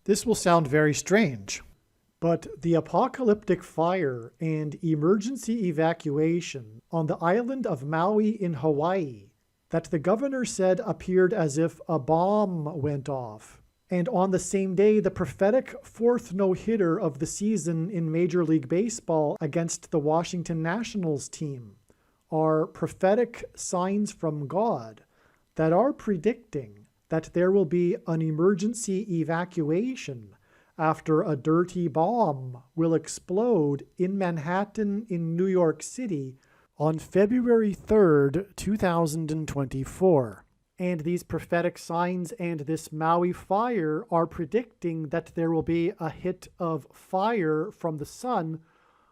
This will sound very strange, but the apocalyptic fire and emergency evacuation on the island of Maui in Hawaii that the governor said appeared as if a bomb went off. And on the same day, the prophetic fourth no-hitter of the season in Major League Baseball against the Washington Nationals team are prophetic signs from God that are predicting that there will be an emergency evacuation after a dirty bomb will explode in Manhattan in New York City on February 3rd, 2024. And these prophetic signs and this Maui fire are predicting that there will be a hit of fire from the sun,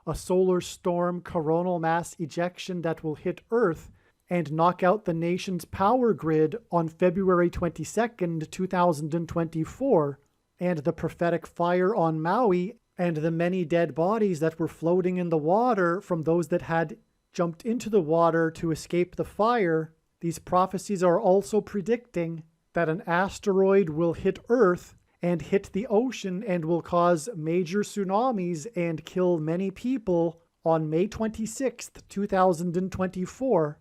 a solar storm coronal mass ejection that will hit Earth and knock out the nation's power grid on February 22nd, 2024, and the prophetic fire on Maui and the many dead bodies that were floating in the water from those that had jumped into the water to escape the fire. These prophecies are also predicting that an asteroid will hit Earth and hit the ocean and will cause major tsunamis and kill many people on May 26th, 2024,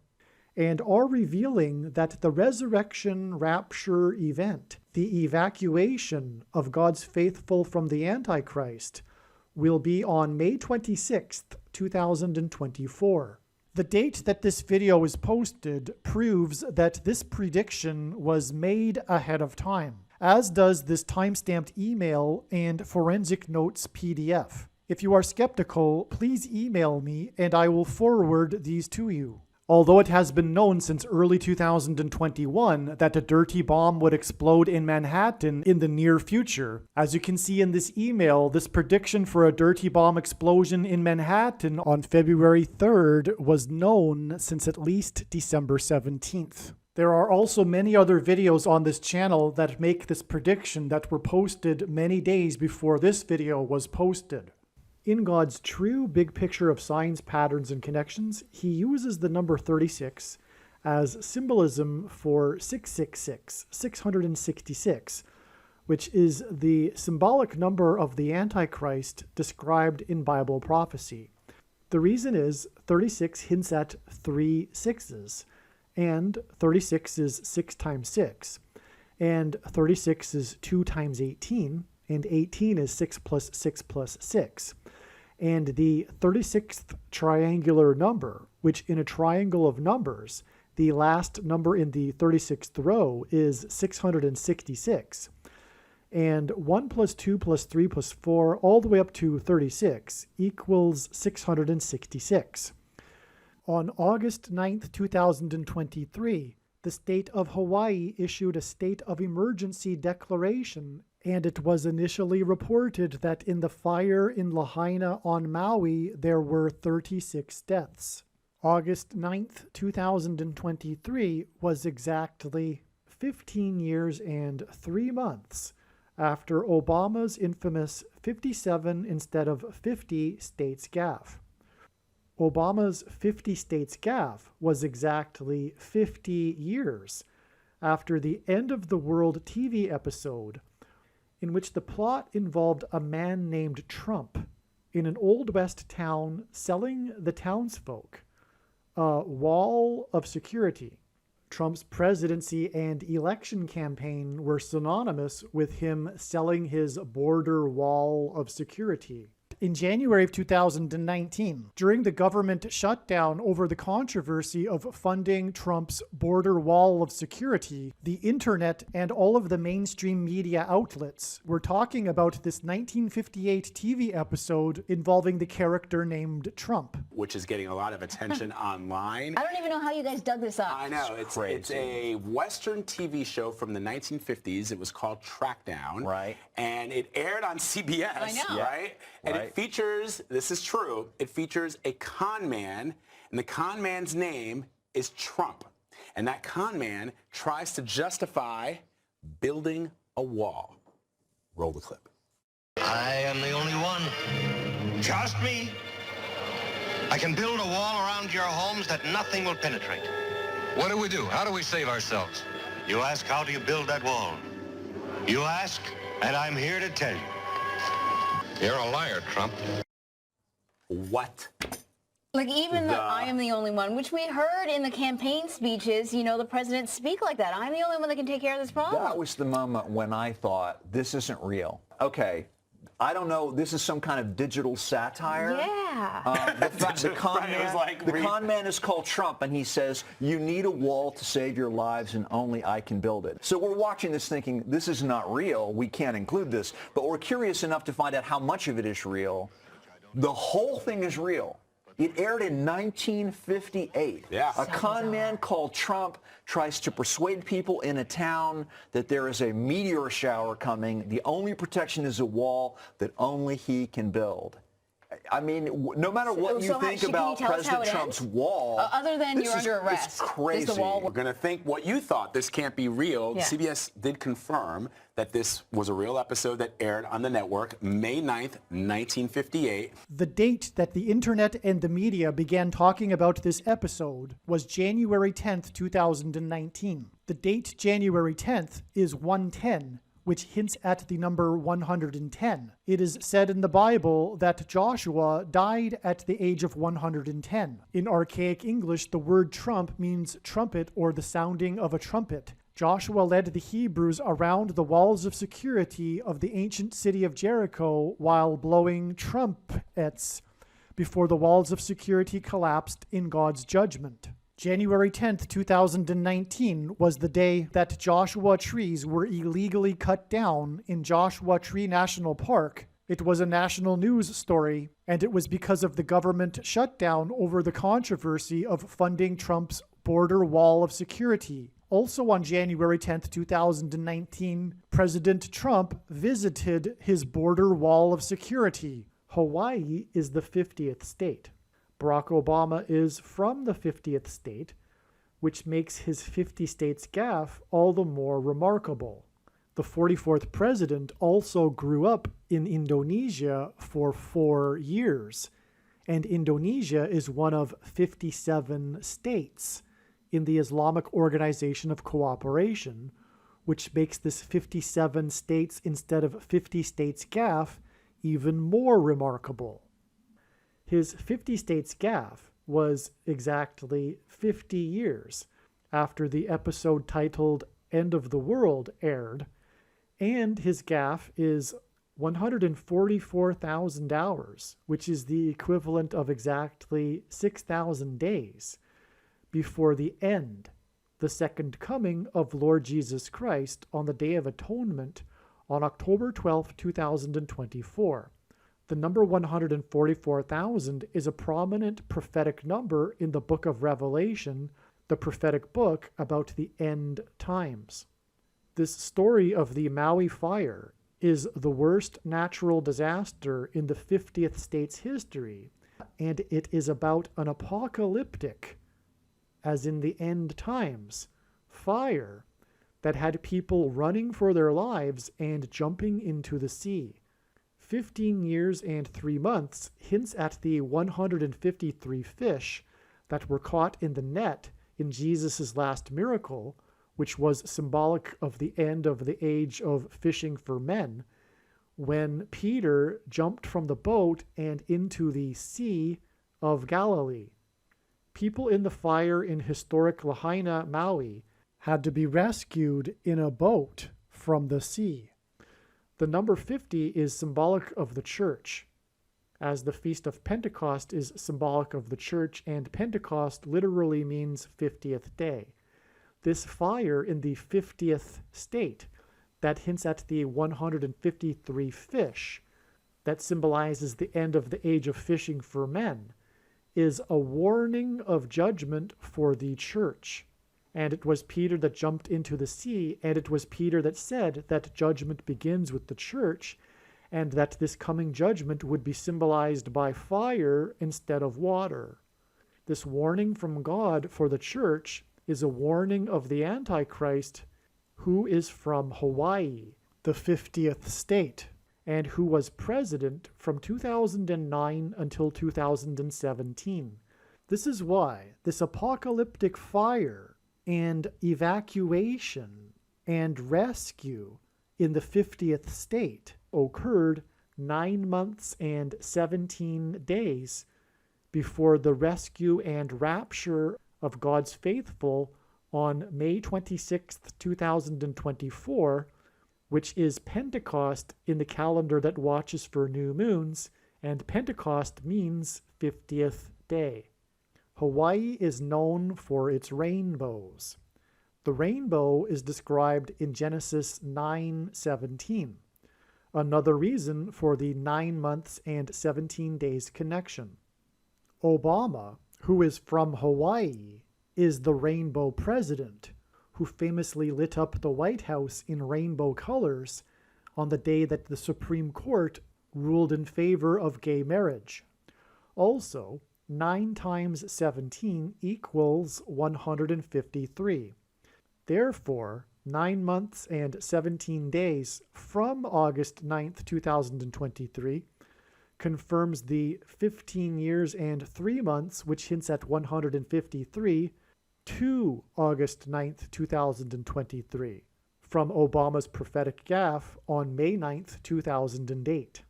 and are revealing that the resurrection rapture event, the evacuation of God's faithful from the Antichrist, will be on May 26th, 2024. The date that this video is posted proves that this prediction was made ahead of time, as does this timestamped email and forensic notes PDF. If you are skeptical, please email me and I will forward these to you. Although it has been known since early 2021 that a dirty bomb would explode in Manhattan in the near future, as you can see in this email, this prediction for a dirty bomb explosion in Manhattan on February 3rd was known since at least December 17th. There are also many other videos on this channel that make this prediction that were posted many days before this video was posted. In God's true big picture of signs, patterns, and connections, he uses the number 36 as symbolism for 666, 666, which is the symbolic number of the Antichrist described in Bible prophecy. The reason is 36 hints at 3 sixes, and 36 is 6 times 6, and 36 is 2 times 18, and 18 is 6 plus 6 plus 6. And the 36th triangular number, which in a triangle of numbers, the last number in the 36th row is 666. And 1 plus 2 plus 3 plus 4 all the way up to 36 equals 666. On August 9th, 2023, the state of Hawaii issued a state of emergency declaration, and it was initially reported that in the fire in Lahaina on Maui, there were 36 deaths. August 9th, 2023 was exactly 15 years and 3 months after Obama's infamous 57 instead of 50 states gaffe. Obama's 50 states gaffe was exactly 50 years after the End of the World TV episode, in which the plot involved a man named Trump in an Old West town selling the townsfolk a wall of security. Trump's presidency and election campaign were synonymous with him selling his border wall of security. In January of 2019, during the government shutdown over the controversy of funding Trump's border wall of security, the internet and all of the mainstream media outlets were talking about this 1958 TV episode involving the character named Trump, which is getting a lot of attention online. I don't even know how you guys dug this up. I know, it's a Western TV show from the 1950s. It was called Trackdown. Right. And it aired on CBS. I know. Right? And it features, this is true, it features a con man, and the con man's name is Trump. And that con man tries to justify building a wall. Roll the clip. I am the only one. Trust me. I can build a wall around your homes that nothing will penetrate. What do? How do we save ourselves? You ask, how do you build that wall? You ask, And I'm here to tell you, you're a liar, Trump. What? Like, even the I am the only one, which we heard in the campaign speeches, you know, the president speak like that. I'm the only one that can take care of this problem. That was the moment when I thought, this isn't real. Okay, I don't know, this is some kind of digital satire. Yeah. The con man is called Trump, and he says, you need a wall to save your lives, and only I can build it. So we're watching this thinking, this is not real, we can't include this, but we're curious enough to find out how much of it is real. The whole thing is real. It aired in 1958. Yeah. A con man called Trump tries to persuade people in a town that there is a meteor shower coming. The only protection is a wall that only he can build. I mean, no matter what you think about President Trump's wall, other than you're under arrest, it's crazy. We're going to think what you thought. This can't be real. Yeah. CBS did confirm that this was a real episode that aired on the network May 9th, 1958. The date that the internet and the media began talking about this episode was January 10th, 2019. The date January 10th is 110, which hints at the number 110. It is said in the Bible that Joshua died at the age of 110. In archaic English, the word trump means trumpet or the sounding of a trumpet. Joshua led the Hebrews around the walls of security of the ancient city of Jericho while blowing trumpets before the walls of security collapsed in God's judgment. January 10th, 2019 was the day that Joshua trees were illegally cut down in Joshua Tree National Park. It was a national news story, and it was because of the government shutdown over the controversy of funding Trump's border wall of security. Also on January 10th, 2019, President Trump visited his border wall of security. Hawaii is the 50th state. Barack Obama is from the 50th state, which makes his 50 states gaffe all the more remarkable. The 44th president also grew up in Indonesia for 4 years, and Indonesia is one of 57 states in the Islamic Organization of Cooperation, which makes this 57 states instead of 50 states gaffe even more remarkable. His 50 states gaffe was exactly 50 years after the episode titled End of the World aired, and his gaffe is 144,000 hours, which is the equivalent of exactly 6,000 days before the end, the second coming of Lord Jesus Christ on the Day of Atonement on October 12, 2024. The number 144,000 is a prominent prophetic number in the book of Revelation, the prophetic book about the end times. This story of the Maui fire is the worst natural disaster in the 50th state's history, and it is about an apocalyptic, as in the end times, fire that had people running for their lives and jumping into the sea. 15 years and 3 months hints at the 153 fish that were caught in the net in Jesus' last miracle, which was symbolic of the end of the age of fishing for men, when Peter jumped from the boat and into the Sea of Galilee. People in the fire in historic Lahaina, Maui, had to be rescued in a boat from the sea. The number 50 is symbolic of the church, as the Feast of Pentecost is symbolic of the church, and Pentecost literally means 50th day. This fire in the 50th state that hints at the 153 fish that symbolizes the end of the age of fishing for men is a warning of judgment for the church. And it was Peter that jumped into the sea, and it was Peter that said that judgment begins with the church, and that this coming judgment would be symbolized by fire instead of water. This warning from God for the church is a warning of the Antichrist, who is from Hawaii, the 50th state, and who was president from 2009 until 2017. This is why this apocalyptic fire and evacuation and rescue in the 50th state occurred 9 months and 17 days before the rescue and rapture of God's faithful on May 26, 2024, which is Pentecost in the calendar that watches for new moons, and Pentecost means 50th day. Hawaii is known for its rainbows. The rainbow is described in Genesis 9:17, another reason for the 9 months and 17 days connection. Obama, who is from Hawaii, is the rainbow president, who famously lit up the White House in rainbow colors on the day that the Supreme Court ruled in favor of gay marriage. Also, 9 times 17 equals 153. Therefore, 9 months and 17 days from August 9th, 2023 confirms the 15 years and 3 months, which hints at 153, to August 9th, 2023, from Obama's prophetic gaffe on May 9th, 2008.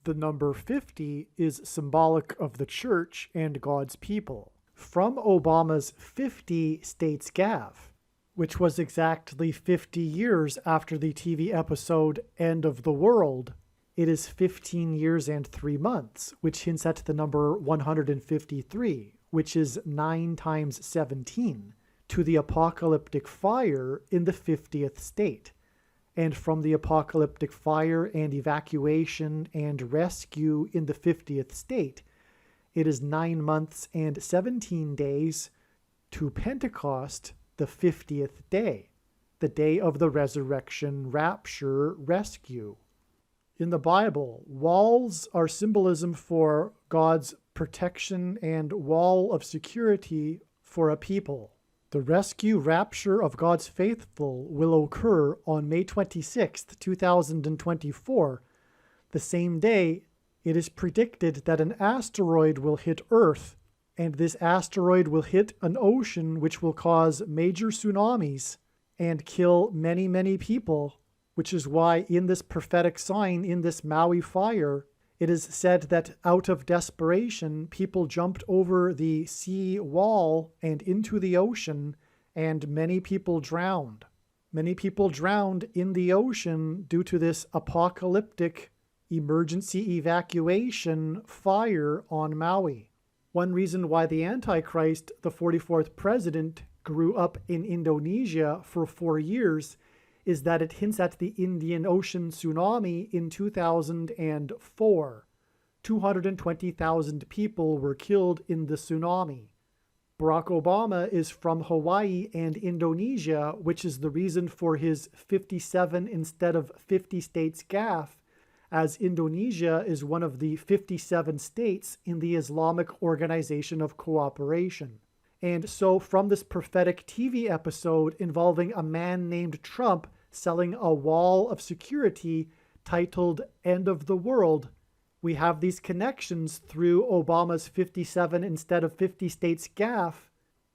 The number 50 is symbolic of the church and God's people. From Obama's 50 states gaffe, which was exactly 50 years after the TV episode End of the World, it is 15 years and 3 months, which hints at the number 153, which is 9 times 17, to the apocalyptic fire in the 50th state. And from the apocalyptic fire and evacuation and rescue in the 50th state, it is 9 months and 17 days to Pentecost, the 50th day, the day of the resurrection, rapture, rescue. In the Bible, walls are symbolism for God's protection and wall of security for a people. The rescue rapture of God's faithful will occur on May 26, 2024, the same day it is predicted that an asteroid will hit Earth, and this asteroid will hit an ocean which will cause major tsunamis and kill many, many people, which is why in this prophetic sign, in this Maui fire, it is said that out of desperation, people jumped over the sea wall and into the ocean, and many people drowned. Many people drowned in the ocean due to this apocalyptic emergency evacuation fire on Maui. One reason why the Antichrist, the 44th president, grew up in Indonesia for 4 years is that it hints at the Indian Ocean tsunami in 2004. 220,000 people were killed in the tsunami. Barack Obama is from Hawaii and Indonesia, which is the reason for his 57 instead of 50 states gaffe, as Indonesia is one of the 57 states in the Islamic Organization of Cooperation. And so from this prophetic TV episode involving a man named Trump selling a wall of security titled End of the World, we have these connections through Obama's 57 instead of 50 states gaffe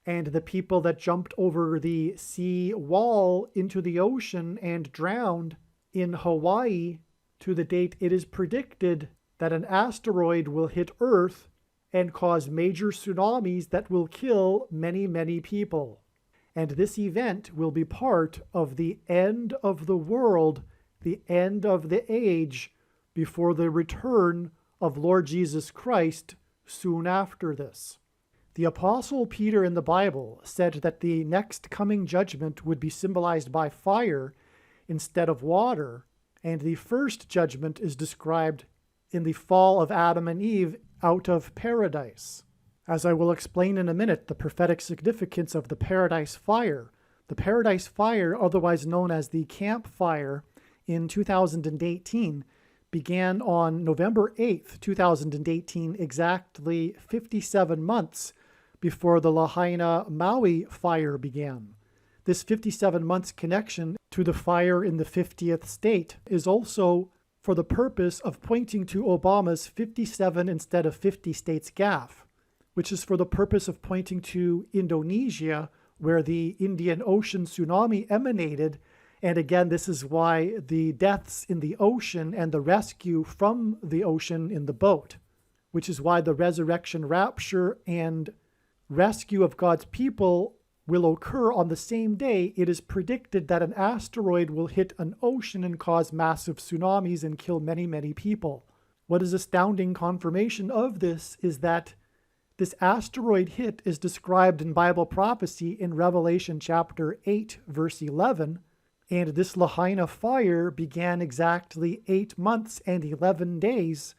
and the people that jumped over the sea wall into the ocean and drowned in Hawaii to the date it is predicted that an asteroid will hit Earth and cause major tsunamis that will kill many, many people. And this event will be part of the end of the world, the end of the age, before the return of Lord Jesus Christ soon after this. The Apostle Peter in the Bible said that the next coming judgment would be symbolized by fire instead of water, and the first judgment is described in the fall of Adam and Eve out of paradise. As I will explain in a minute, the prophetic significance of the Paradise Fire. The Paradise Fire, otherwise known as the Camp Fire, in 2018, began on November 8th, 2018, exactly 57 months before the Lahaina Maui fire began. This 57 months connection to the fire in the 50th state is also for the purpose of pointing to Obama's 57 instead of 50 states gaffe, which is for the purpose of pointing to Indonesia, where the Indian Ocean tsunami emanated, And again, this is why the deaths in the ocean and the rescue from the ocean in the boat, which is why the resurrection, rapture, and rescue of God's people will occur on the same day. It is predicted that an asteroid will hit an ocean and cause massive tsunamis and kill many, many people. What is astounding confirmation of this is that this asteroid hit is described in Bible prophecy in Revelation chapter 8, verse 11, and this Lahaina fire began exactly 8 months and 11 days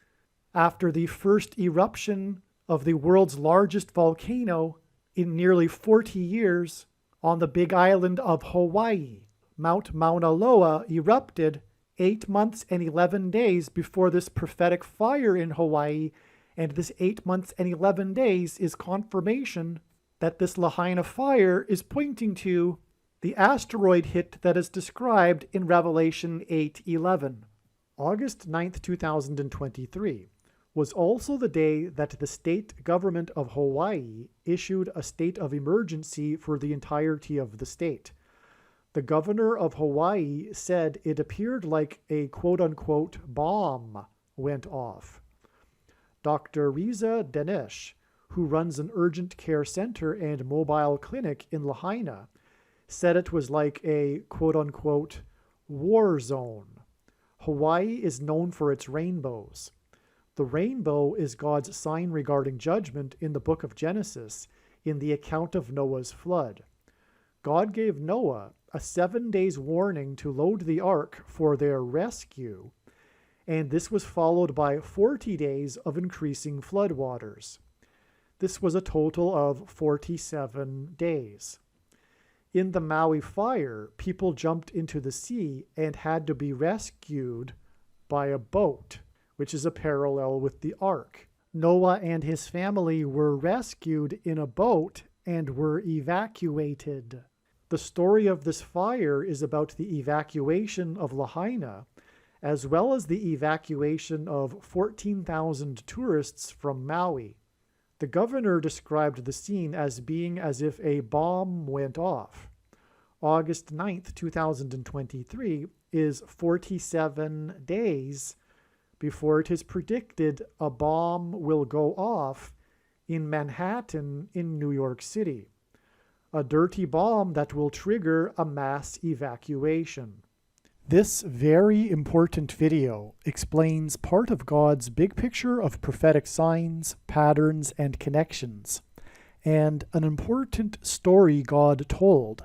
after the first eruption of the world's largest volcano in nearly 40 years on the big island of Hawaii. Mount Mauna Loa erupted 8 months and 11 days before this prophetic fire in Hawaii, and this 8 months and 11 days is confirmation that this Lahaina fire is pointing to the asteroid hit that is described in Revelation 8:11. August 9th, 2023 was also the day that the state government of Hawaii issued a state of emergency for the entirety of the state. The governor of Hawaii said it appeared like a quote-unquote bomb went off. Dr. Riza Dinesh, who runs an urgent care center and mobile clinic in Lahaina, said it was like a quote-unquote war zone. Hawaii is known for its rainbows. The rainbow is God's sign regarding judgment in the book of Genesis in the account of Noah's flood. God gave Noah a 7 days warning to load the ark for their rescue, and this was followed by 40 days of increasing floodwaters. This was a total of 47 days. In the Maui fire, people jumped into the sea and had to be rescued by a boat, which is a parallel with the ark. Noah and his family were rescued in a boat and were evacuated. The story of this fire is about the evacuation of Lahaina, as well as the evacuation of 14,000 tourists from Maui. The governor described the scene as being as if a bomb went off. August 9th, 2023 is 47 days before it is predicted a bomb will go off in Manhattan in New York City. A dirty bomb that will trigger a mass evacuation. This very important video explains part of God's big picture of prophetic signs, patterns, and connections, and an important story God told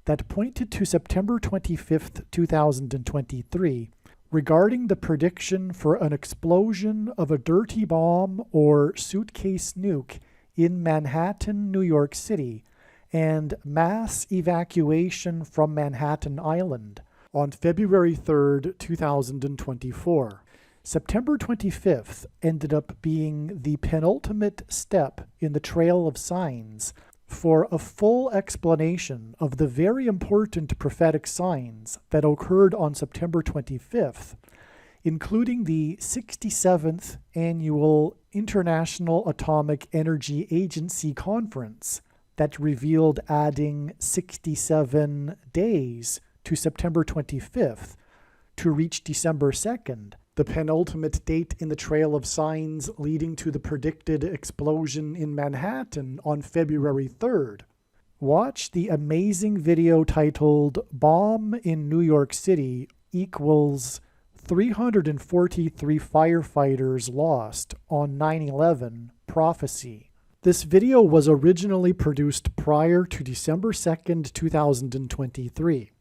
that pointed to September 25th, 2023, regarding the prediction for an explosion of a dirty bomb or suitcase nuke in Manhattan, New York City, and mass evacuation from Manhattan Island on February 3rd, 2024. September 25th ended up being the penultimate step in the trail of signs for a full explanation of the very important prophetic signs that occurred on September 25th, including the 67th Annual International Atomic Energy Agency Conference that revealed adding 67 days to September 25th to reach December 2nd, the penultimate date in the trail of signs leading to the predicted explosion in Manhattan on February 3rd. Watch the amazing video titled "Bomb in New York City equals 343 firefighters lost on 9/11 prophecy." This video was originally produced prior to December 2nd, 2023.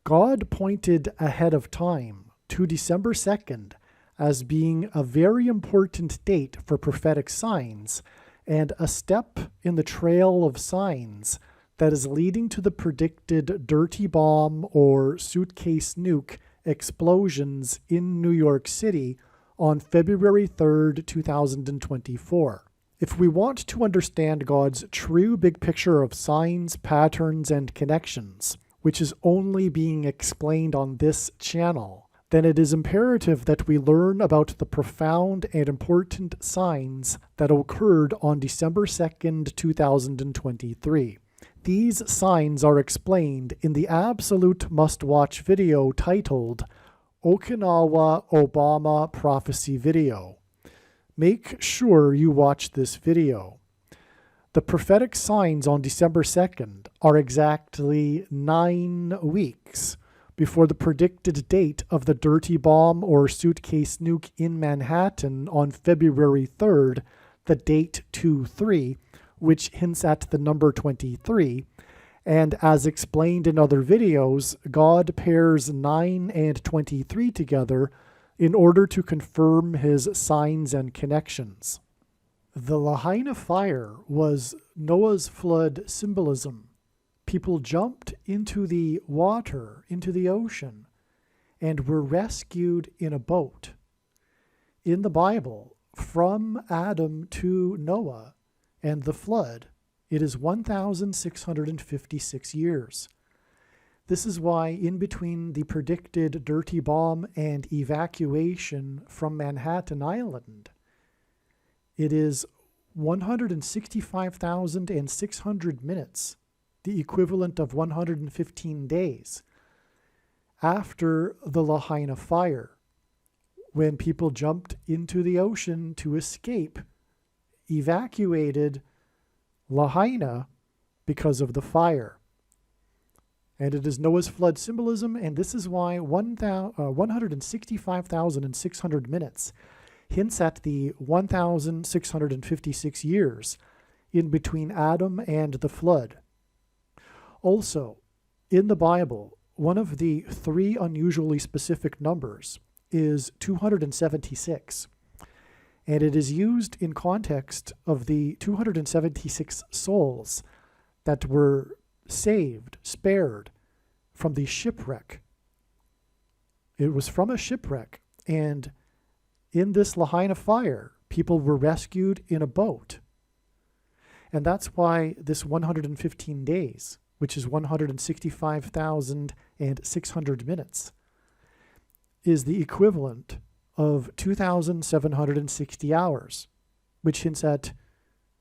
God pointed ahead of time to December 2nd as being a very important date for prophetic signs and a step in the trail of signs that is leading to the predicted dirty bomb or suitcase nuke explosions in New York City on February 3rd, 2024. If we want to understand God's true big picture of signs, patterns, and connections, which is only being explained on this channel, then it is imperative that we learn about the profound and important signs that occurred on December 2nd, 2023. These signs are explained in the absolute must-watch video titled Okinawa Obama Prophecy Video. Make sure you watch this video. The prophetic signs on December 2nd are exactly 9 weeks before the predicted date of the dirty bomb or suitcase nuke in Manhattan on February 3rd, the date 23, which hints at the number 23, and as explained in other videos, God pairs 9 and 23 together in order to confirm his signs and connections. The Lahaina fire was Noah's flood symbolism. People jumped into the water, into the ocean, and were rescued in a boat. In the Bible, from Adam to Noah and the flood, it is 1,656 years. This is why in between the predicted dirty bomb and evacuation from Manhattan Island, it is 165,600 minutes, the equivalent of 115 days, after the Lahaina fire, when people jumped into the ocean to escape, evacuated Lahaina because of the fire. And it is Noah's flood symbolism, and this is why 165,600 minutes hints at the 1,656 years in between Adam and the flood. Also, in the Bible, one of the 3 unusually specific numbers is 276, and it is used in context of the 276 souls that were saved, spared from the shipwreck. It was from a shipwreck, and in this Lahaina fire, people were rescued in a boat. And that's why this 115 days, which is 165,600 minutes, is the equivalent of 2,760 hours, which hints at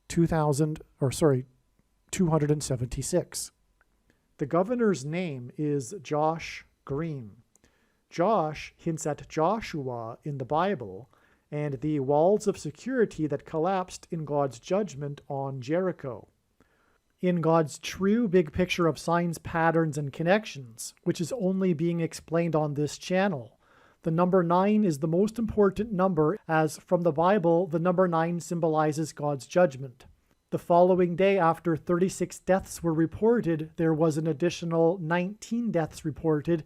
276. The governor's name is Josh Green. Josh hints at Joshua in the Bible and the walls of security that collapsed in God's judgment on Jericho. In God's true big picture of signs, patterns, and connections, which is only being explained on this channel, the number 9 is the most important number, as from the Bible, the number 9 symbolizes God's judgment. The following day, after 36 deaths were reported, there was an additional 19 deaths reported,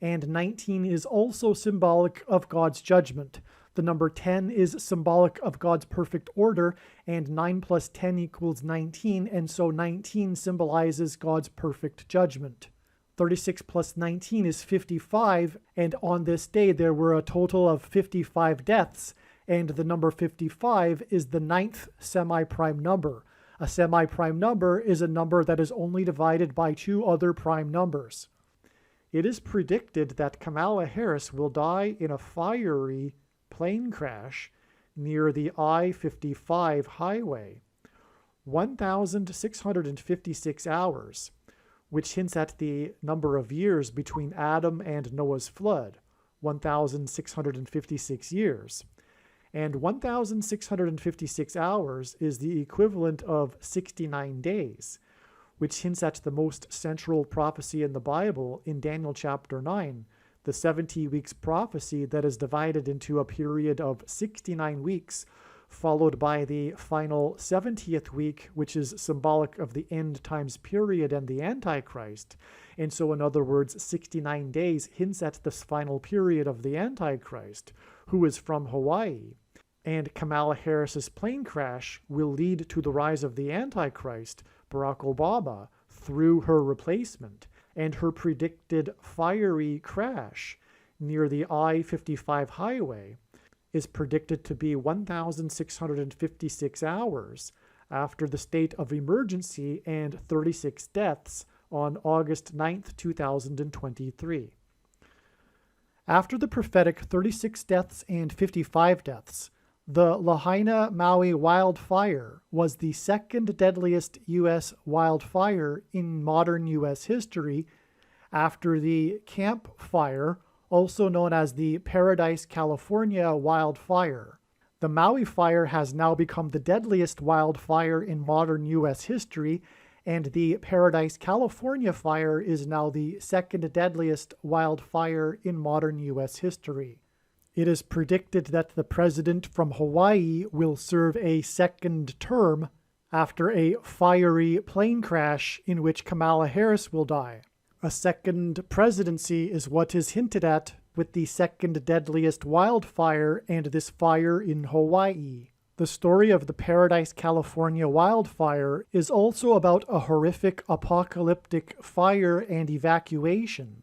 and 19 is also symbolic of God's judgment. The number 10 is symbolic of God's perfect order, and 9 plus 10 equals 19, and so 19 symbolizes God's perfect judgment. 36 plus 19 is 55, and on this day there were a total of 55 deaths, and the number 55 is the 9th semi-prime number. A semi-prime number is a number that is only divided by 2 other prime numbers. It is predicted that Kamala Harris will die in a fiery plane crash near the I-55 highway. 1,656 hours, which hints at the number of years between Adam and Noah's flood, 1,656 years. And 1,656 hours is the equivalent of 69 days, which hints at the most central prophecy in the Bible in Daniel chapter 9, the 70 weeks prophecy that is divided into a period of 69 weeks, followed by the final 70th week, which is symbolic of the end times period and the Antichrist. And so, in other words, 69 days hints at this final period of the Antichrist, who is from Hawaii. And Kamala Harris's plane crash will lead to the rise of the Antichrist, Barack Obama, through her replacement, and her predicted fiery crash near the I-55 highway is predicted to be 1,656 hours after the state of emergency and 36 deaths on August 9th, 2023. After the prophetic 36 deaths and 55 deaths, The Lahaina Maui wildfire was the second deadliest U.S. wildfire in modern U.S. history after the Camp Fire, also known as the Paradise, California wildfire. The Maui fire has now become the deadliest wildfire in modern U.S. history, and the Paradise, California fire is now the second deadliest wildfire in modern U.S. history. It is predicted that the president from Hawaii will serve a second term after a fiery plane crash in which Kamala Harris will die. A second presidency is what is hinted at with the second deadliest wildfire and this fire in Hawaii. The story of the Paradise, California wildfire is also about a horrific apocalyptic fire and evacuation.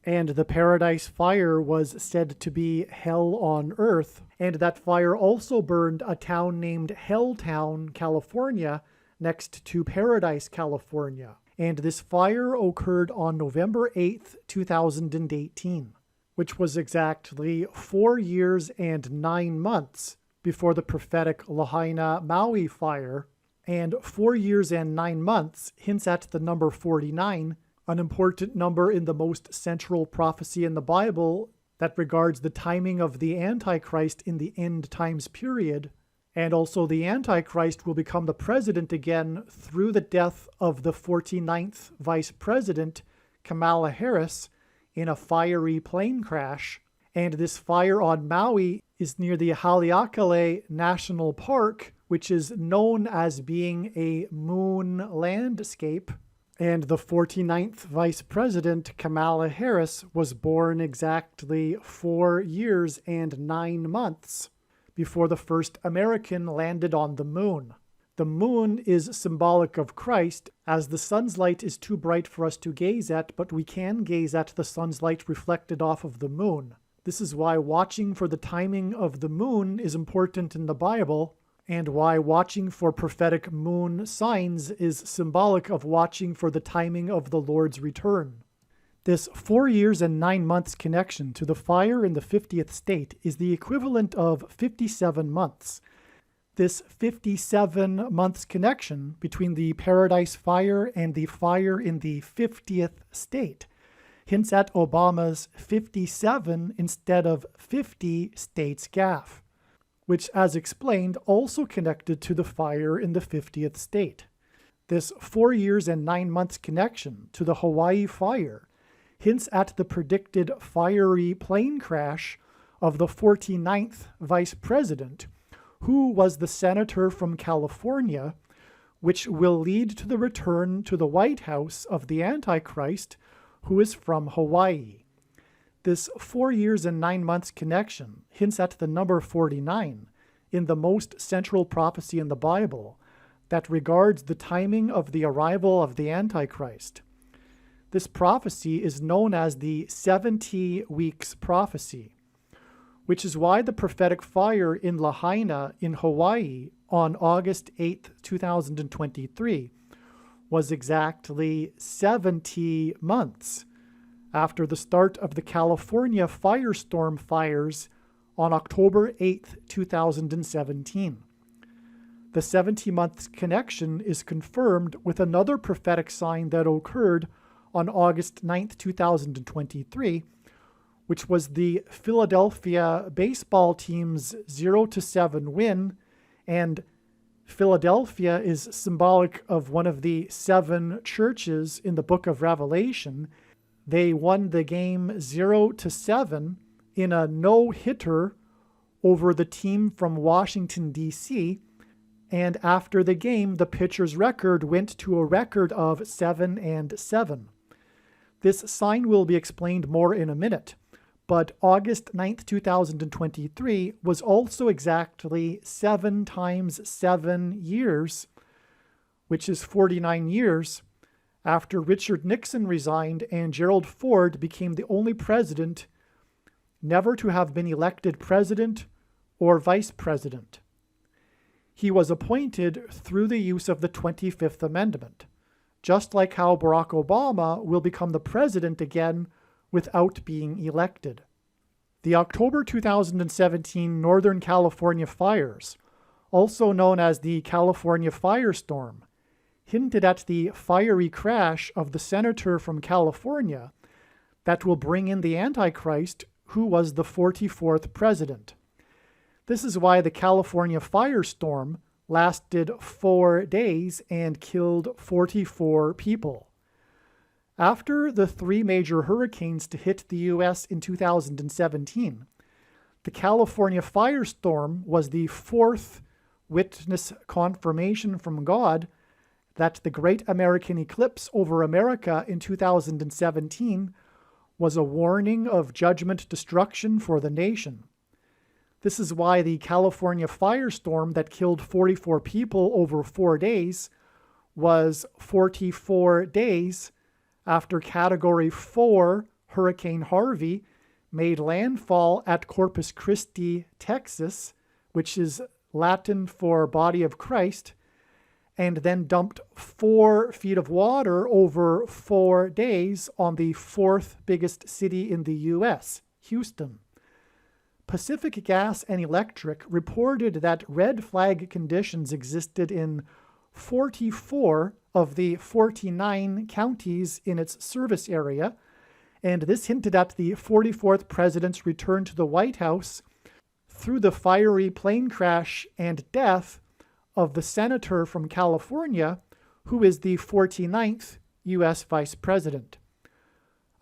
And the Paradise Fire was said to be hell on earth, and that fire also burned a town named Helltown, California, next to Paradise, California. And this fire occurred on November 8th, 2018, which was exactly 4 years and 9 months before the prophetic Lahaina Maui fire, and 4 years and 9 months hints at the number 49, an important number in the most central prophecy in the Bible that regards the timing of the Antichrist in the end times period, and also the Antichrist will become the president again through the death of the 49th vice president, Kamala Harris, in a fiery plane crash. And this fire on Maui is near the Haleakala National Park, which is known as being a moon landscape. And the 49th Vice President, Kamala Harris, was born exactly 4 years and 9 months before the first American landed on the moon. The moon is symbolic of Christ, as the sun's light is too bright for us to gaze at, but we can gaze at the sun's light reflected off of the moon. This is why watching for the timing of the moon is important in the Bible, and why watching for prophetic moon signs is symbolic of watching for the timing of the Lord's return. This 4 years and 9 months connection to the fire in the 50th state is the equivalent of 57 months. This 57 months connection between the Paradise Fire and the fire in the 50th state hints at Obama's 57 instead of 50 states gaffe, which, as explained, also connected to the fire in the 50th state. This 4 years and 9 months connection to the Hawaii fire hints at the predicted fiery plane crash of the 49th vice president, who was the senator from California, which will lead to the return to the White House of the Antichrist, who is from Hawaii. This 4 years and 9 months connection hints at the number 49 in the most central prophecy in the Bible that regards the timing of the arrival of the Antichrist. This prophecy is known as the 70 weeks prophecy, which is why the prophetic fire in Lahaina in Hawaii on August 8, 2023 was exactly 70 months after the start of the California firestorm fires on October 8, 2017. The 70 months connection is confirmed with another prophetic sign that occurred on August 9, 2023, which was the Philadelphia baseball team's 0-7 win, and Philadelphia is symbolic of one of the 7 churches in the book of Revelation. They won the game 0-7 in a no-hitter over the team from Washington, D.C., and after the game, the pitcher's record went to a record of 7-7. This sign will be explained more in a minute, but August 9th, 2023 was also exactly 7 times 7 years, which is 49 years, after Richard Nixon resigned and Gerald Ford became the only president never to have been elected president or vice president. He was appointed through the use of the 25th Amendment, just like how Barack Obama will become the president again without being elected. The October 2017 Northern California fires, also known as the California firestorm, hinted at the fiery crash of the senator from California that will bring in the Antichrist, who was the 44th president. This is why the California firestorm lasted 4 days and killed 44 people. After the 3 major hurricanes to hit the U.S. in 2017, the California firestorm was the 4th witness confirmation from God that the Great American Eclipse over America in 2017 was a warning of judgment destruction for the nation. This is why the California firestorm that killed 44 people over 4 days was 44 days after Category 4 Hurricane Harvey made landfall at Corpus Christi, Texas, which is Latin for Body of Christ, and then dumped 4 feet of water over 4 days on the 4th biggest city in the U.S., Houston. Pacific Gas and Electric reported that red flag conditions existed in 44 of the 49 counties in its service area, and this hinted at the 44th president's return to the White House through the fiery plane crash and death of the senator from California, who is the 49th U.S. vice president.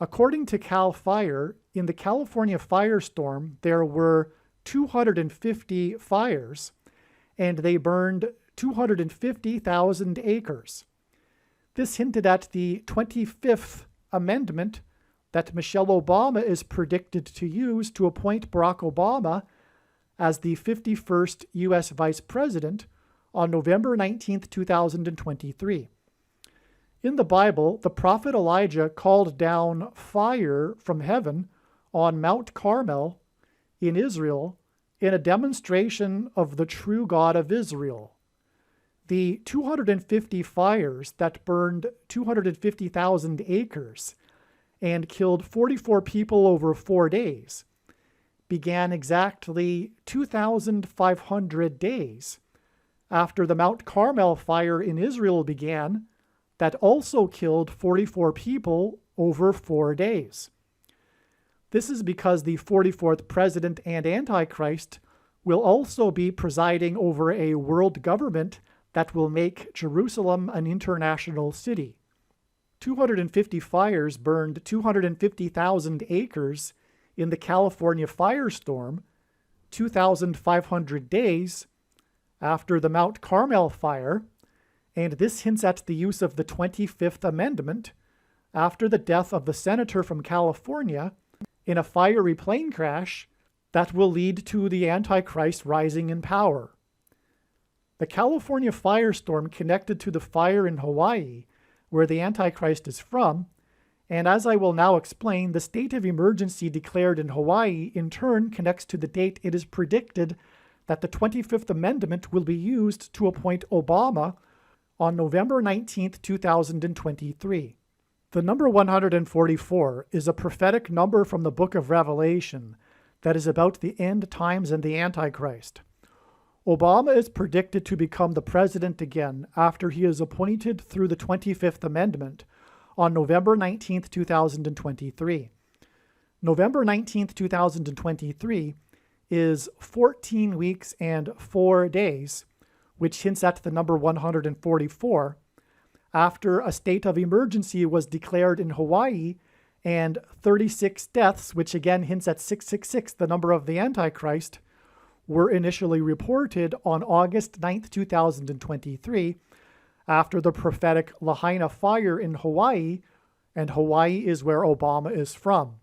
According to CAL FIRE, in the California firestorm, there were 250 fires, and they burned 250,000 acres. This hinted at the 25th Amendment that Michelle Obama is predicted to use to appoint Barack Obama as the 51st U.S. vice president on November 19, 2023. In the Bible, the prophet Elijah called down fire from heaven on Mount Carmel in Israel in a demonstration of the true God of Israel. The 250 fires that burned 250,000 acres and killed 44 people over 4 days began exactly 2,500 days after the Mount Carmel fire in Israel began, that also killed 44 people over 4 days. This is because the 44th president and Antichrist will also be presiding over a world government that will make Jerusalem an international city. 250 fires burned 250,000 acres in the California firestorm, 2,500 days after the Mount Carmel fire, and this hints at the use of the 25th Amendment after the death of the senator from California in a fiery plane crash that will lead to the Antichrist rising in power. The California firestorm connected to the fire in Hawaii, where the Antichrist is from, and as I will now explain, the state of emergency declared in Hawaii in turn connects to the date it is predicted that the 25th Amendment will be used to appoint Obama on November 19, 2023. The number 144 is a prophetic number from the book of Revelation that is about the end times and the Antichrist. Obama is predicted to become the president again after he is appointed through the 25th Amendment on November 19, 2023. November 19, 2023 is 14 weeks and 4 days, which hints at the number 144, after a state of emergency was declared in Hawaii and 36 deaths, which again hints at 666, the number of the Antichrist, were initially reported on August 9, 2023, after the prophetic Lahaina fire in Hawaii, and Hawaii is where Obama is from.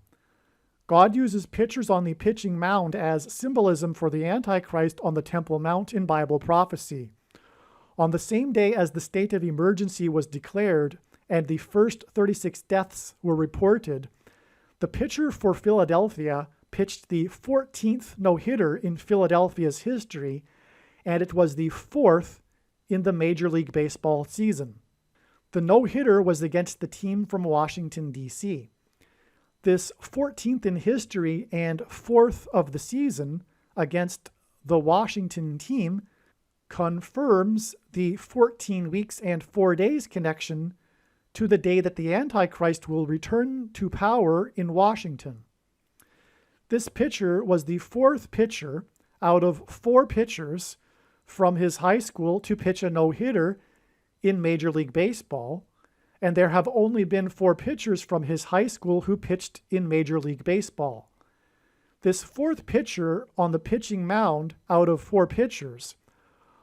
God uses pictures on the pitching mound as symbolism for the Antichrist on the Temple Mount in Bible prophecy. On the same day as the state of emergency was declared and the first 36 deaths were reported, the pitcher for Philadelphia pitched the 14th no-hitter in Philadelphia's history, and it was the 4th in the Major League Baseball season. The no-hitter was against the team from Washington, D.C. This 14th in history and 4th of the season against the Washington team confirms the 14 weeks and 4 days connection to the day that the Antichrist will return to power in Washington. This pitcher was the 4th pitcher out of 4 pitchers from his high school to pitch a no-hitter in Major League Baseball, and there have only been 4 pitchers from his high school who pitched in Major League Baseball. This 4th pitcher on the pitching mound out of 4 pitchers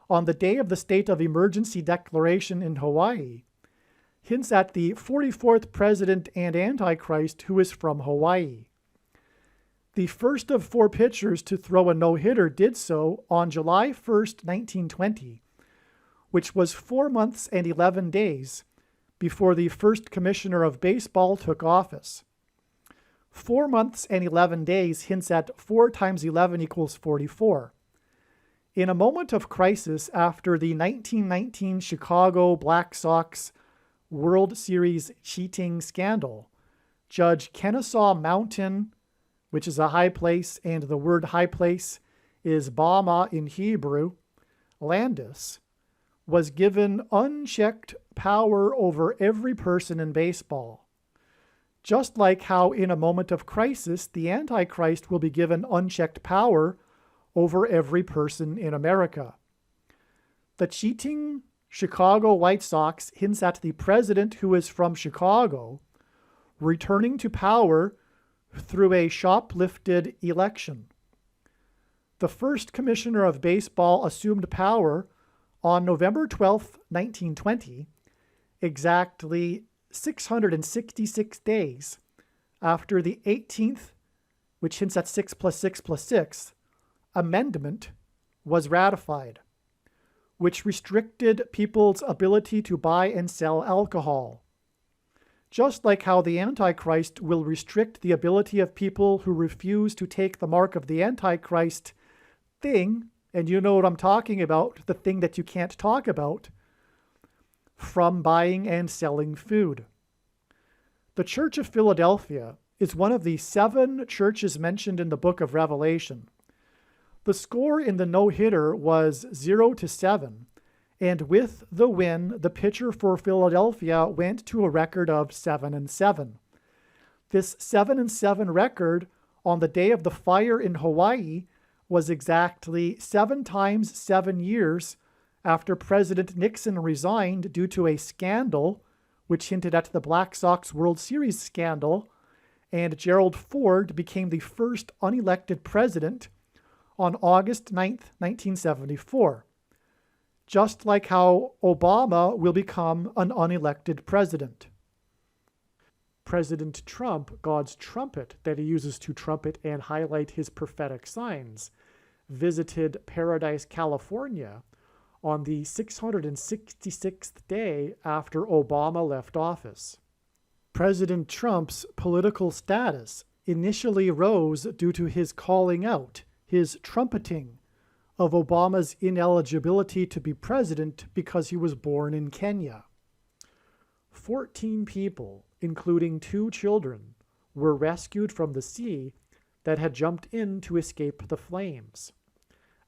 on the day of the state of emergency declaration in Hawaii hints at the 44th president and Antichrist who is from Hawaii. The first of 4 pitchers to throw a no-hitter did so on July 1st, 1920, which was 4 months and 11 days before the first commissioner of baseball took office. 4 months and 11 days hints at 4 times 11 equals 44. In a moment of crisis after the 1919 Chicago Black Sox World Series cheating scandal, Judge Kennesaw Mountain, which is a high place, and the word high place is Bama in Hebrew, Landis, was given unchecked power over every person in baseball. Just like how in a moment of crisis, the Antichrist will be given unchecked power over every person in America. The cheating Chicago White Sox hints at the president who is from Chicago returning to power through a shoplifted election. The first commissioner of baseball assumed power on November 12, 1920, exactly 666 days after the 18th, which hints at 6 + 6 + 6, amendment was ratified, which restricted people's ability to buy and sell alcohol. Just like how the Antichrist will restrict the ability of people who refuse to take the mark of the Antichrist thing, and you know what I'm talking about, the thing that you can't talk about, from buying and selling food. The Church of Philadelphia is one of the 7 churches mentioned in the book of Revelation. The score in the no-hitter was 0-7, and with the win, the pitcher for Philadelphia went to a record of 7-7. This 7-7 record on the day of the fire in Hawaii was exactly 7 times 7 years after President Nixon resigned due to a scandal, which hinted at the Black Sox World Series scandal, and Gerald Ford became the first unelected president on August 9th, 1974. Just like how Obama will become an unelected president. President Trump, God's trumpet that he uses to trumpet and highlight his prophetic signs, visited Paradise, California on the 666th day after Obama left office. President Trump's political status initially rose due to his calling out, his trumpeting, of Obama's ineligibility to be president because he was born in Kenya. 14 people, including 2 children, were rescued from the sea that had jumped in to escape the flames.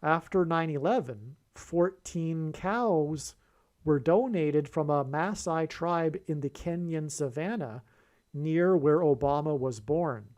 After 9/11, 14 cows were donated from a Maasai tribe in the Kenyan savannah near where Obama was born.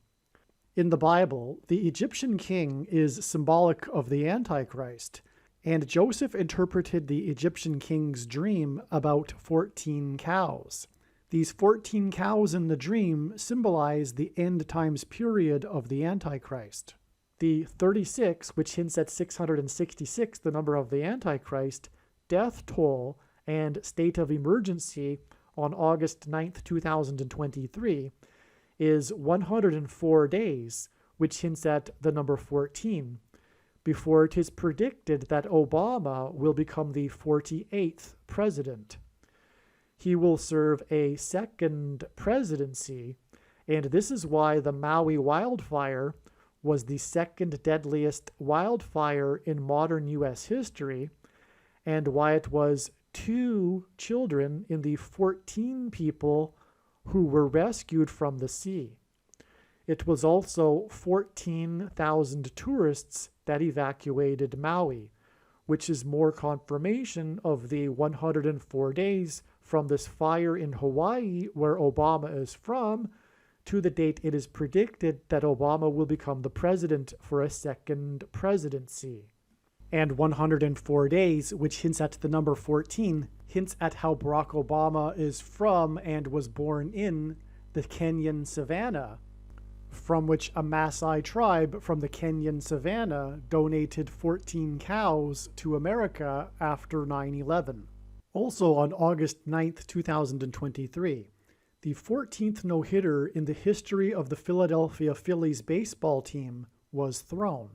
In the Bible, the Egyptian king is symbolic of the Antichrist, and Joseph interpreted the Egyptian king's dream about 14 cows. These 14 cows in the dream symbolize the end times period of the Antichrist. The 36, which hints at 666, the number of the Antichrist, death toll, and state of emergency on August 9th, 2023, is 104 days, which hints at the number 14, before it is predicted that Obama will become the 48th president. He will serve a second presidency, and this is why the Maui wildfire was the second deadliest wildfire in modern U.S. history, and why it was 2 children in the 14 people who were rescued from the sea. It was also 14,000 tourists that evacuated Maui, which is more confirmation of the 104 days from this fire in Hawaii, where Obama is from, to the date it is predicted that Obama will become the president for a second presidency. And 104 days, which hints at the number 14, hints at how Barack Obama is from and was born in the Kenyan savannah, from which a Maasai tribe from the Kenyan savannah donated 14 cows to America after 9/11. Also on August 9th, 2023, the 14th no-hitter in the history of the Philadelphia Phillies baseball team was thrown.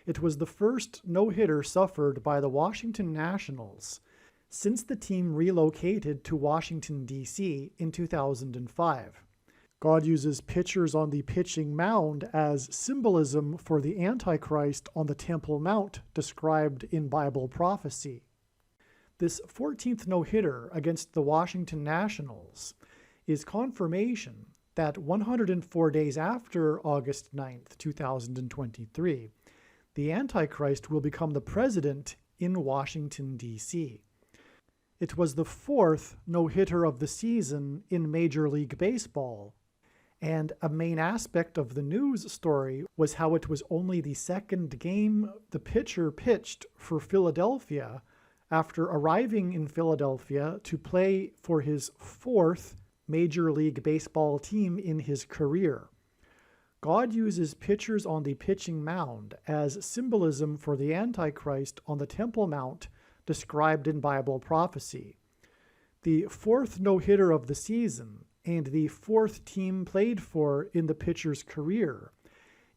It was the first no-hitter suffered by the Washington Nationals since the team relocated to Washington, D.C. in 2005. God uses pitchers on the pitching mound as symbolism for the Antichrist on the Temple Mount described in Bible prophecy. This 14th no-hitter against the Washington Nationals is confirmation that 104 days after August 9th, 2023, the Antichrist will become the president in Washington, D.C. It was the fourth no-hitter of the season in Major League Baseball, and a main aspect of the news story was how it was only the second game the pitcher pitched for Philadelphia after arriving in Philadelphia to play for his fourth Major League Baseball team in his career. God uses pitchers on the pitching mound as symbolism for the Antichrist on the Temple Mount described in Bible prophecy. The fourth no-hitter of the season and the fourth team played for in the pitcher's career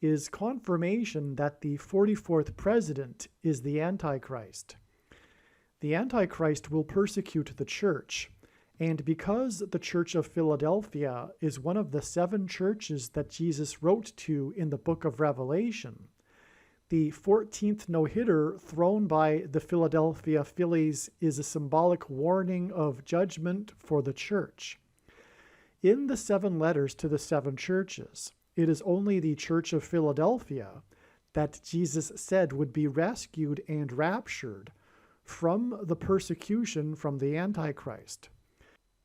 is confirmation that the 44th president is the Antichrist. The Antichrist will persecute the church, and because the Church of Philadelphia is one of the 7 churches that Jesus wrote to in the book of Revelation, the 14th no-hitter thrown by the Philadelphia Phillies is a symbolic warning of judgment for the church. In the 7 letters to the 7 churches, it is only the Church of Philadelphia that Jesus said would be rescued and raptured from the persecution from the Antichrist.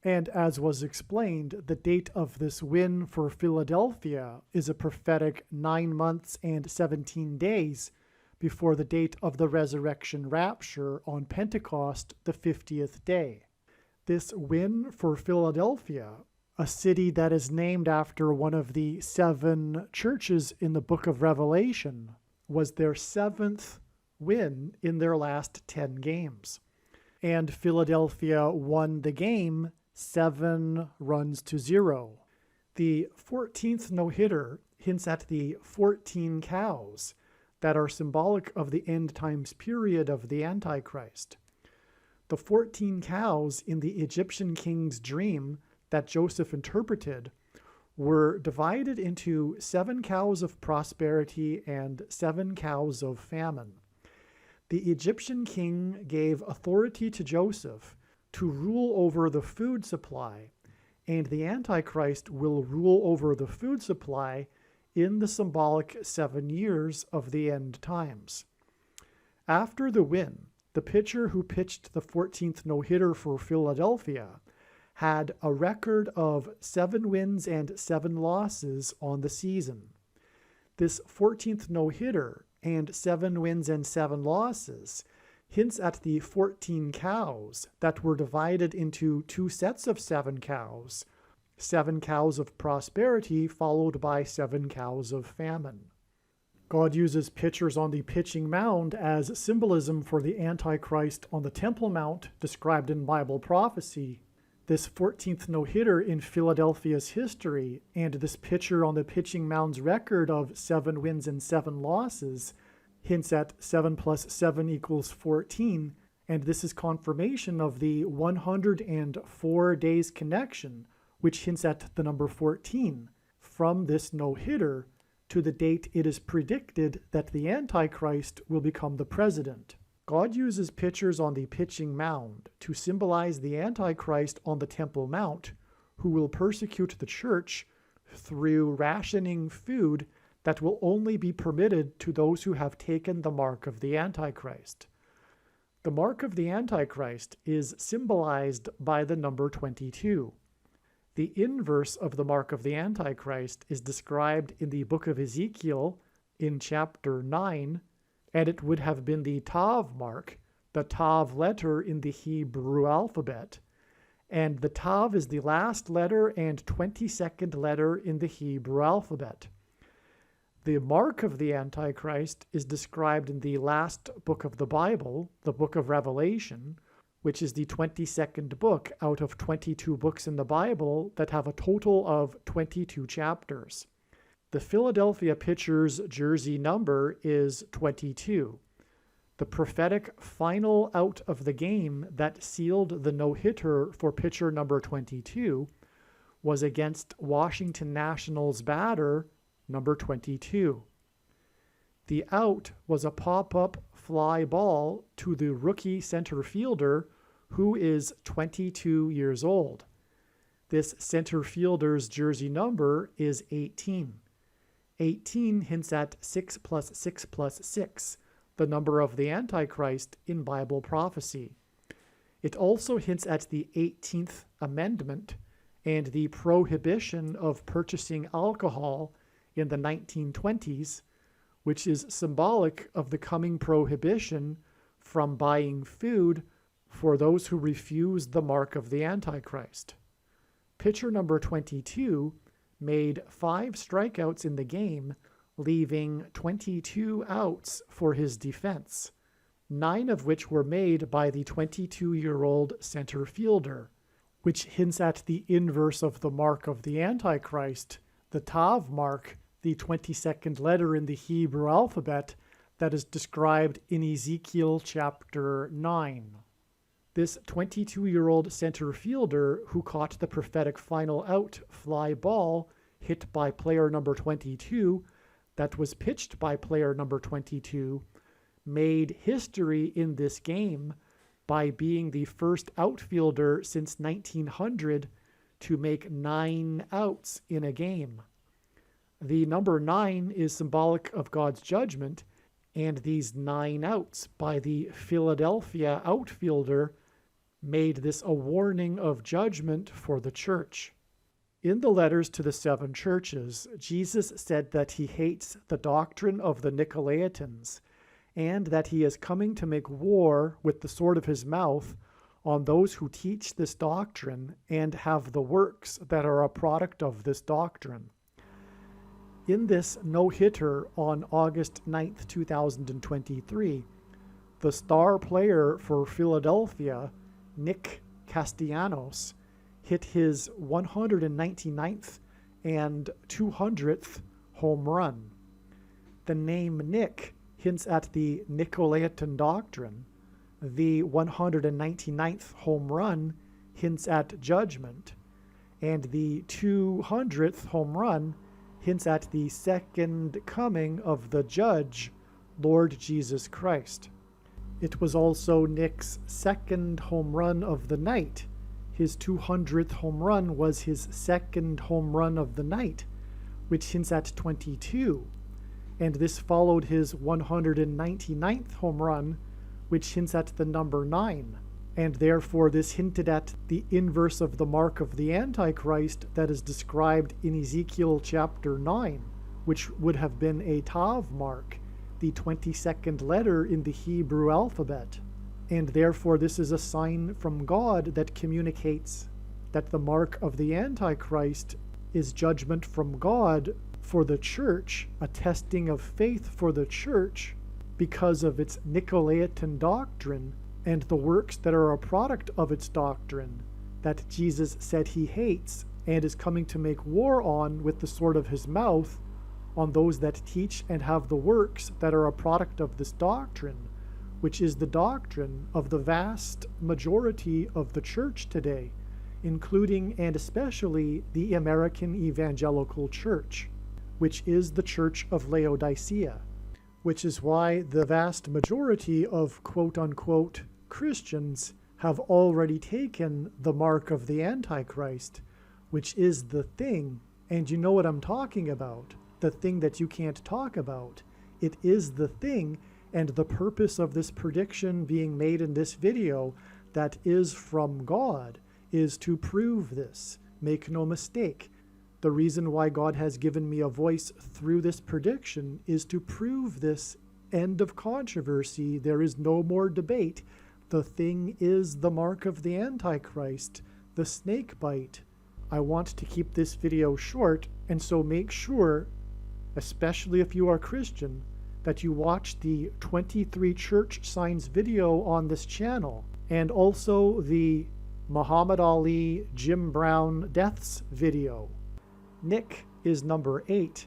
And as was explained, the date of this win for Philadelphia is a prophetic 9 months and 17 days before the date of the resurrection rapture on Pentecost, the 50th day. This win for Philadelphia, a city that is named after one of the 7 churches in the book of Revelation, was their 7th win in their last 10 games. And Philadelphia won the game 7-0. The 14th no-hitter hints at the 14 cows that are symbolic of the end times period of the Antichrist. The 14 cows in the Egyptian king's dream that Joseph interpreted were divided into 7 cows of prosperity and 7 cows of famine. The Egyptian king gave authority to Joseph to rule over the food supply, and the Antichrist will rule over the food supply in the symbolic 7 years of the end times. After the win, the pitcher who pitched the 14th no-hitter for Philadelphia had a record of 7 wins and 7 losses on the season. This 14th no-hitter and 7 wins and 7 losses hints at the 14 cows that were divided into 2 sets of 7 cows, 7 cows of prosperity followed by 7 cows of famine. God uses pitchers on the pitching mound as symbolism for the Antichrist on the Temple Mount described in Bible prophecy. This 14th no-hitter in Philadelphia's history and this pitcher on the pitching mound's record of 7 wins and 7 losses hints at 7 plus 7 equals 14, and this is confirmation of the 104 days connection, which hints at the number 14, from this no-hitter to the date it is predicted that the Antichrist will become the president. God uses pitchers on the pitching mound to symbolize the Antichrist on the Temple Mount, who will persecute the church through rationing food that will only be permitted to those who have taken the mark of the Antichrist. The mark of the Antichrist is symbolized by the number 22. The inverse of the mark of the Antichrist is described in the book of Ezekiel in chapter 9, and it would have been the Tav mark, the Tav letter in the Hebrew alphabet. And the Tav is the last letter and 22nd letter in the Hebrew alphabet. The mark of the Antichrist is described in the last book of the Bible, the book of Revelation, which is the 22nd book out of 22 books in the Bible that have a total of 22 chapters. The Philadelphia pitcher's jersey number is 22. The prophetic final out of the game that sealed the no-hitter for pitcher number 22 was against Washington Nationals batter number 22. The out was a pop-up fly ball to the rookie center fielder who is 22 years old. This center fielder's jersey number is 18. 18 hints at 6 plus 6 plus 6, the number of the Antichrist in Bible prophecy. It also hints at the 18th Amendment and the prohibition of purchasing alcohol in the 1920s, which is symbolic of the coming prohibition from buying food for those who refuse the mark of the Antichrist. Pitcher number 22 made 5 strikeouts in the game, leaving 22 outs for his defense, 9 of which were made by the 22-year-old center fielder, which hints at the inverse of the mark of the Antichrist, the Tav mark, the 22nd letter in the Hebrew alphabet that is described in Ezekiel chapter 9. This 22-year-old center fielder who caught the prophetic final out fly ball hit by player number 22 that was pitched by player number 22 made history in this game by being the first outfielder since 1900 to make 9 outs in a game. The number 9 is symbolic of God's judgment, and these 9 outs by the Philadelphia outfielder made this a warning of judgment for the church. In the letters to the 7 churches, Jesus said that he hates the doctrine of the Nicolaitans, and that he is coming to make war with the sword of his mouth on those who teach this doctrine and have the works that are a product of this doctrine. In this no-hitter on August 9th, 2023, the star player for Philadelphia, Nick Castellanos, hit his 199th and 200th home run. The name Nick hints at the Nicolaitan doctrine. The 199th home run hints at judgment, and the 200th home run hints at the second coming of the judge, Lord Jesus Christ. It was also Nick's second home run of the night. His 200th home run was his second home run of the night, which hints at 22. And this followed his 199th home run, which hints at the number 9. And therefore this hinted at the inverse of the mark of the Antichrist that is described in Ezekiel chapter 9, which would have been a Tav mark, the 22nd letter in the Hebrew alphabet. And therefore this is a sign from God that communicates that the mark of the Antichrist is judgment from God for the church, a testing of faith for the church because of its Nicolaitan doctrine and the works that are a product of its doctrine that Jesus said he hates and is coming to make war on with the sword of his mouth on those that teach and have the works that are a product of this doctrine, which is the doctrine of the vast majority of the church today, including and especially the American Evangelical Church, which is the Church of Laodicea, which is why the vast majority of quote-unquote Christians have already taken the mark of the Antichrist, which is the thing And you know what I'm talking about. The thing that you can't talk about. It is the thing, and the purpose of this prediction being made in this video that is from God is to prove this. Make no mistake. The reason why God has given me a voice through this prediction is to prove this. End of controversy. There is no more debate. The thing is the mark of the Antichrist, the snake bite. I want to keep this video short, and so make sure, especially if you are Christian, that you watch the 23 church signs video on this channel, and also the Muhammad Ali, Jim Brown deaths video. Nick is number 8,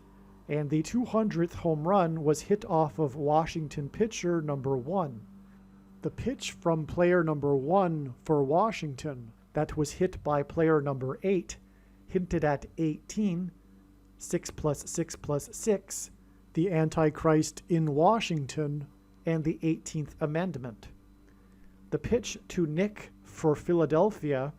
and the 200th home run was hit off of Washington pitcher number 1. The pitch from player number 1 for Washington that was hit by player number 8 hinted at 18, 6 plus 6 plus 6, the Antichrist in Washington, and the 18th Amendment. The pitch to Nick for Philadelphia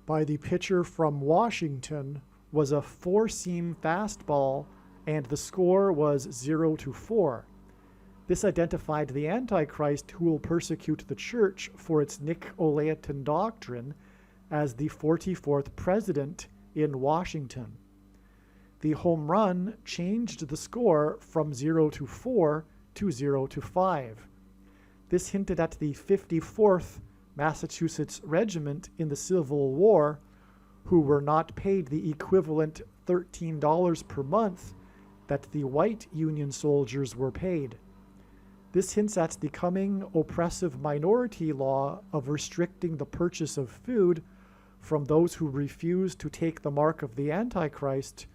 by the pitcher from Washington was a 4-seam fastball, and the score was 0-4. This identified the Antichrist who will persecute the church for its Nicolaitan doctrine as the 44th president in Washington. The home run changed the score from 0-4 to 0-5. This hinted at the 54th Massachusetts Regiment in the Civil War, who were not paid the equivalent $13 per month that the white Union soldiers were paid. This hints at the coming oppressive minority law of restricting the purchase of food from those who refuse to take the mark of the Antichrist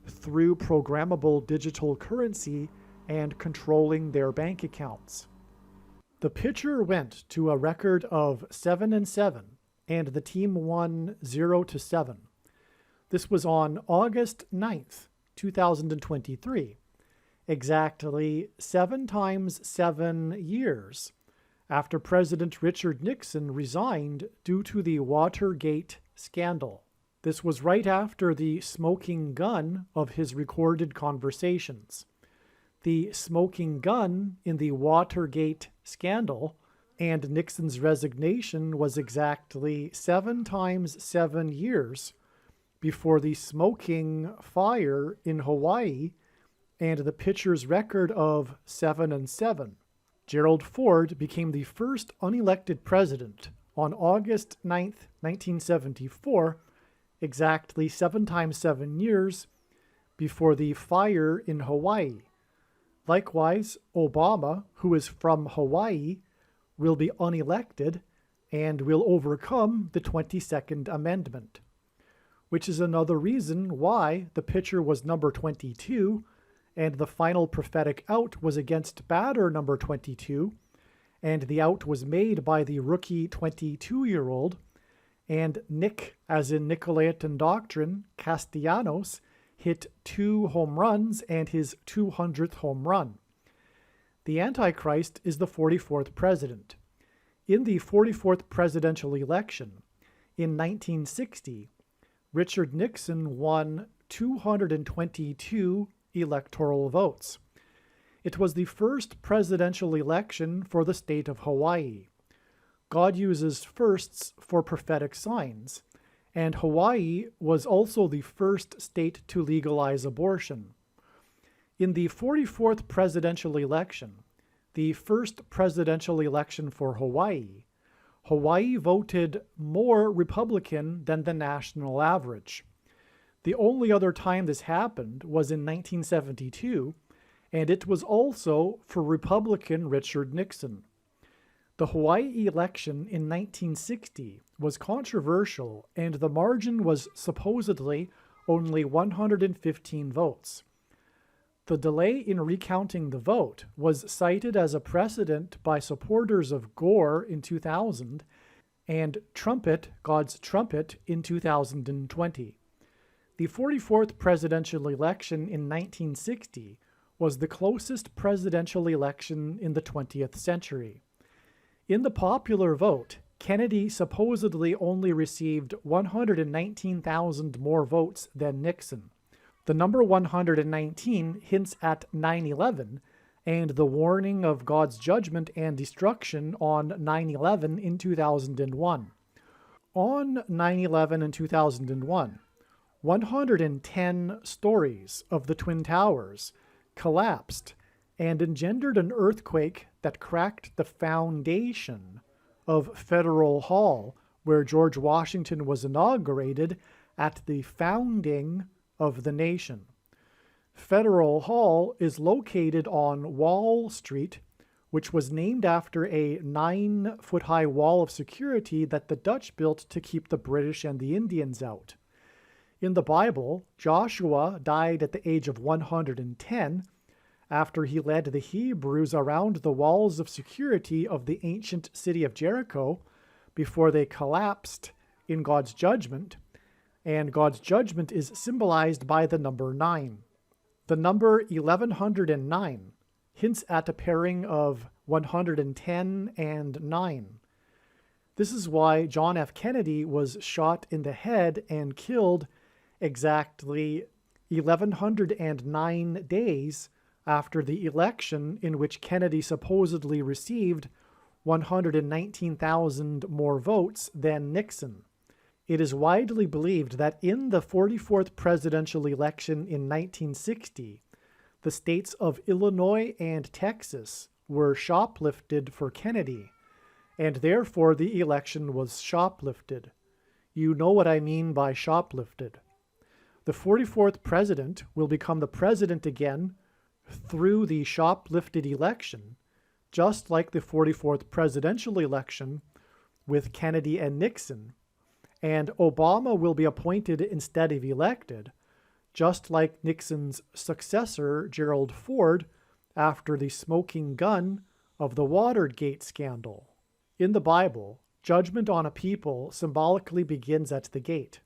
through programmable digital currency and controlling their bank accounts. The pitcher went to a record of 7-7, and the team won 0-7. This was on August 9th, 2023, exactly 7 times 7 years after President Richard Nixon resigned due to the Watergate scandal. This was right after the smoking gun of his recorded conversations. The smoking gun in the Watergate scandal and Nixon's resignation was exactly 7 times 7 years before the smoking fire in Hawaii and the pitcher's record of 7-7. Gerald Ford became the first unelected president on August 9th, 1974, exactly 7 times 7 years before the fire in Hawaii. Likewise, Obama, who is from Hawaii, will be unelected and will overcome the 22nd Amendment, which is another reason why the pitcher was number 22 and the final prophetic out was against batter number 22, and the out was made by the rookie 22-year-old, and Nick, as in Nicolaitan doctrine, Castellanos, hit 2 home runs and his 200th home run. The Antichrist is the 44th president. In the 44th presidential election, in 1960, Richard Nixon won 222 electoral votes. It was the first presidential election for the state of Hawaii. God uses firsts for prophetic signs, and Hawaii was also the first state to legalize abortion. In the 44th presidential election, the first presidential election for Hawaii, Hawaii voted more Republican than the national average. The only other time this happened was in 1972, and it was also for Republican Richard Nixon. The Hawaii election in 1960 was controversial, and the margin was supposedly only 115 votes. The delay in recounting the vote was cited as a precedent by supporters of Gore in 2000 and Trumpet, God's Trumpet, in 2020. The 44th presidential election in 1960 was the closest presidential election in the 20th century. In the popular vote, Kennedy supposedly only received 119,000 more votes than Nixon. The number 119 hints at 9/11 and the warning of God's judgment and destruction on 9/11 in 2001. On 9/11 in 2001, 110 stories of the Twin Towers collapsed and engendered an earthquake that cracked the foundation of Federal Hall, where George Washington was inaugurated at the founding of the nation. Federal Hall is located on Wall Street, which was named after a 9-foot-high wall of security that the Dutch built to keep the British and the Indians out. In the Bible, Joshua died at the age of 110 after he led the Hebrews around the walls of security of the ancient city of Jericho before they collapsed in God's judgment, and God's judgment is symbolized by the number 9. The number 1109 hints at a pairing of 110 and 9. This is why John F. Kennedy was shot in the head and killed exactly 1109 days after the election in which Kennedy supposedly received 119,000 more votes than Nixon. It is widely believed that in the 44th presidential election in 1960, the states of Illinois and Texas were shoplifted for Kennedy, and therefore the election was shoplifted. You know what I mean by shoplifted. The 44th president will become the president again through the shoplifted election, just like the 44th presidential election with Kennedy and Nixon, and Obama will be appointed instead of elected, just like Nixon's successor, Gerald Ford, after the smoking gun of the Watergate scandal. In the Bible, judgment on a people symbolically begins at the gate.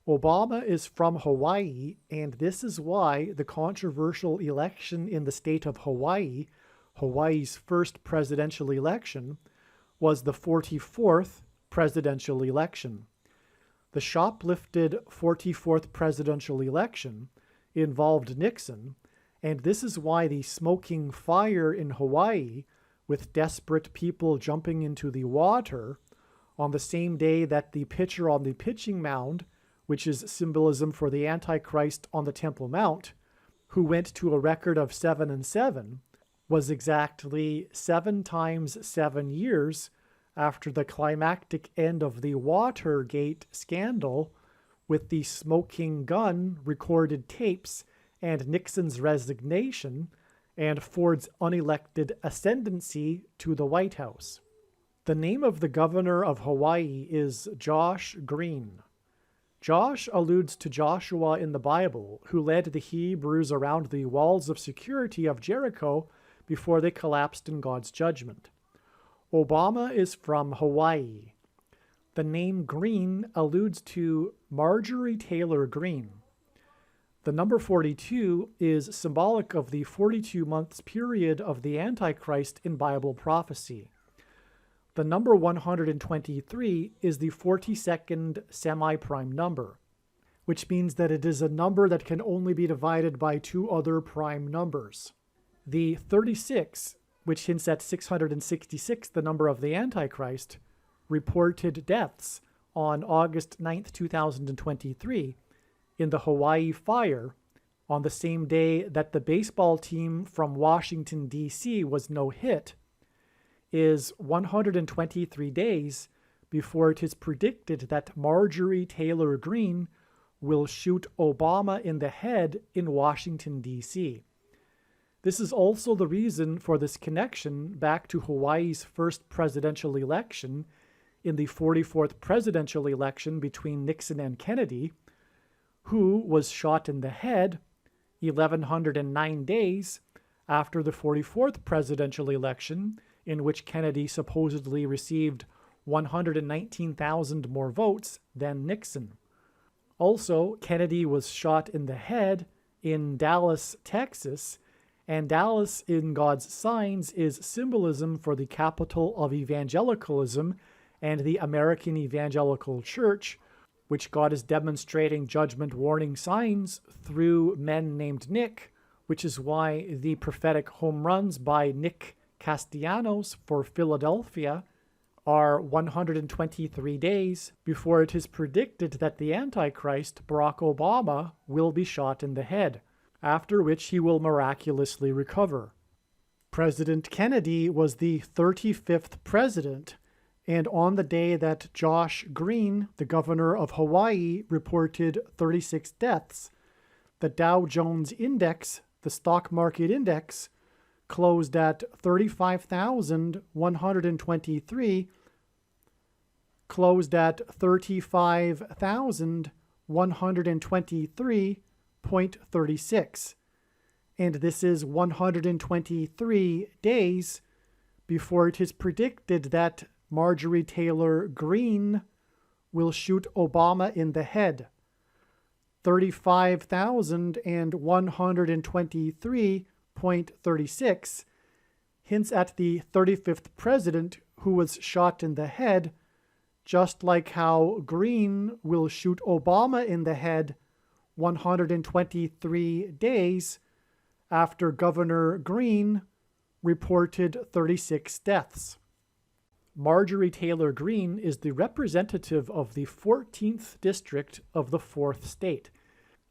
Obama is from Hawaii, and this is why the controversial election in the state of Hawaii, Hawaii's first presidential election, was the 44th presidential election. The shoplifted 44th presidential election involved Nixon, and this is why the smoking fire in Hawaii, with desperate people jumping into the water, on the same day that the pitcher on the pitching mound, which is symbolism for the Antichrist on the Temple Mount, who went to a record of 7-7, was exactly 7 times 7 years after the climactic end of the Watergate scandal with the smoking gun recorded tapes and Nixon's resignation and Ford's unelected ascendancy to the White House. The name of the governor of Hawaii is Josh Green. Josh alludes to Joshua in the Bible, who led the Hebrews around the walls of security of Jericho before they collapsed in God's judgment. Obama is from Hawaii. The name Green alludes to Marjorie Taylor Greene. The number 42 is symbolic of the 42 months period of the Antichrist in Bible prophecy. The number 123 is the 42nd semi-prime number, which means that it is a number that can only be divided by 2 other prime numbers. The 36, which hints at 666, the number of the Antichrist, reported deaths on August 9th, 2023, in the Hawaii fire, on the same day that the baseball team from Washington, D.C. was no hit, is 123 days before it is predicted that Marjorie Taylor Greene will shoot Obama in the head in Washington, D.C. This is also the reason for this connection back to Hawaii's first presidential election in the 44th presidential election between Nixon and Kennedy, who was shot in the head 1,109 days after the 44th presidential election, in which Kennedy supposedly received 119,000 more votes than Nixon. Also, Kennedy was shot in the head in Dallas, Texas, and Dallas in God's signs is symbolism for the capital of evangelicalism and the American Evangelical Church, which God is demonstrating judgment warning signs through men named Nick, which is why the prophetic home runs by Nick Castellanos for Philadelphia are 123 days before it is predicted that the Antichrist, Barack Obama, will be shot in the head, after which he will miraculously recover. President Kennedy was the 35th president, and on the day that Josh Green, the governor of Hawaii, reported 36 deaths, the Dow Jones Index, the stock market index, closed at 35,123, closed at 35,123.36. And this is 123 days before it is predicted that Marjorie Taylor Greene will shoot Obama in the head. 35,123.36 hints at the 35th president who was shot in the head, just like how Greene will shoot Obama in the head 123 days after Governor Greene reported 36 deaths. Marjorie Taylor Greene is the representative of the 14th district of the 4th state,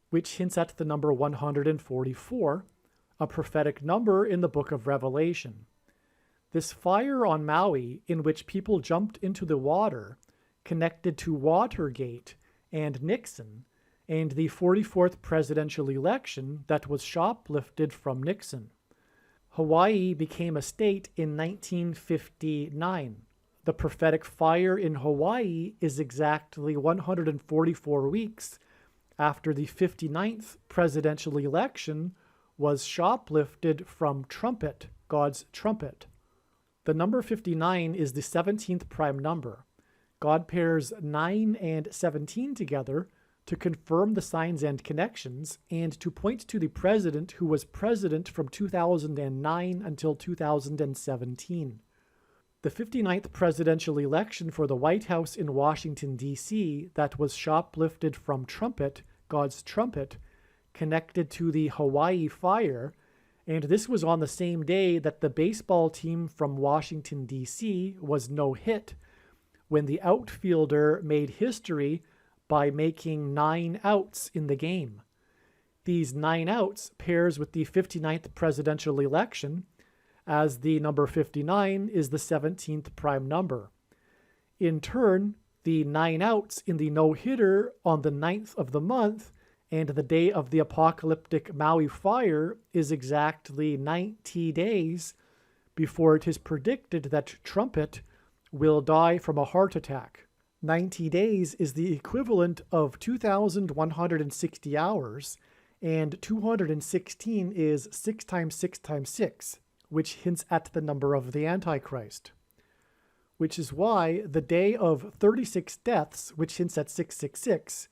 which hints at the number 144, a prophetic number in the book of Revelation. This fire on Maui, in which people jumped into the water, connected to Watergate and Nixon, and the 44th presidential election that was shoplifted from Nixon. Hawaii became a state in 1959. The prophetic fire in Hawaii is exactly 144 weeks after the 59th presidential election was shoplifted from Trumpet, God's trumpet. The number 59 is the 17th prime number. God pairs 9 and 17 together to confirm the signs and connections, and to point to the president who was president from 2009 until 2017. The 59th presidential election for the White House in Washington, D.C., that was shoplifted from Trumpet, God's trumpet, connected to the Hawaii fire, and this was on the same day that the baseball team from Washington, D.C. was no-hit, when the outfielder made history by making 9 outs in the game. These 9 outs pairs with the 59th presidential election, as the number 59 is the 17th prime number. In turn, the 9 outs in the no-hitter on the 9th of the month and the day of the apocalyptic Maui fire is exactly 90 days before it is predicted that Trumpet will die from a heart attack. 90 days is the equivalent of 2,160 hours, and 216 is 6 times 6 times 6, which hints at the number of the Antichrist. Which is why the day of 36 deaths, which hints at 666,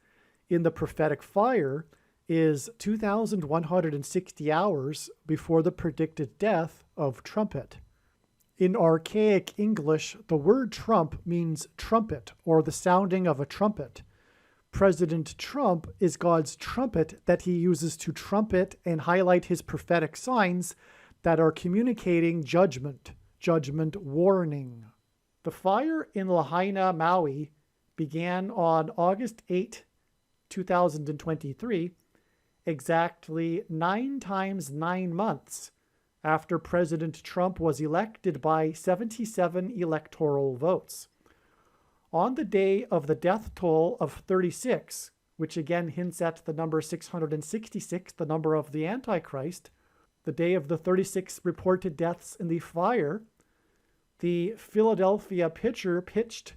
in the prophetic fire is 2,160 hours before the predicted death of Trumpet. In archaic English, the word Trump means trumpet, or the sounding of a trumpet. President Trump is God's trumpet that he uses to trumpet and highlight his prophetic signs that are communicating judgment warning. The fire in Lahaina, Maui, began on August 8, 2023, exactly 9 times 9 months after President Trump was elected by 77 electoral votes. On the day of the death toll of 36, which again hints at the number 666, the number of the Antichrist, the day of the 36 reported deaths in the fire, the Philadelphia pitcher pitched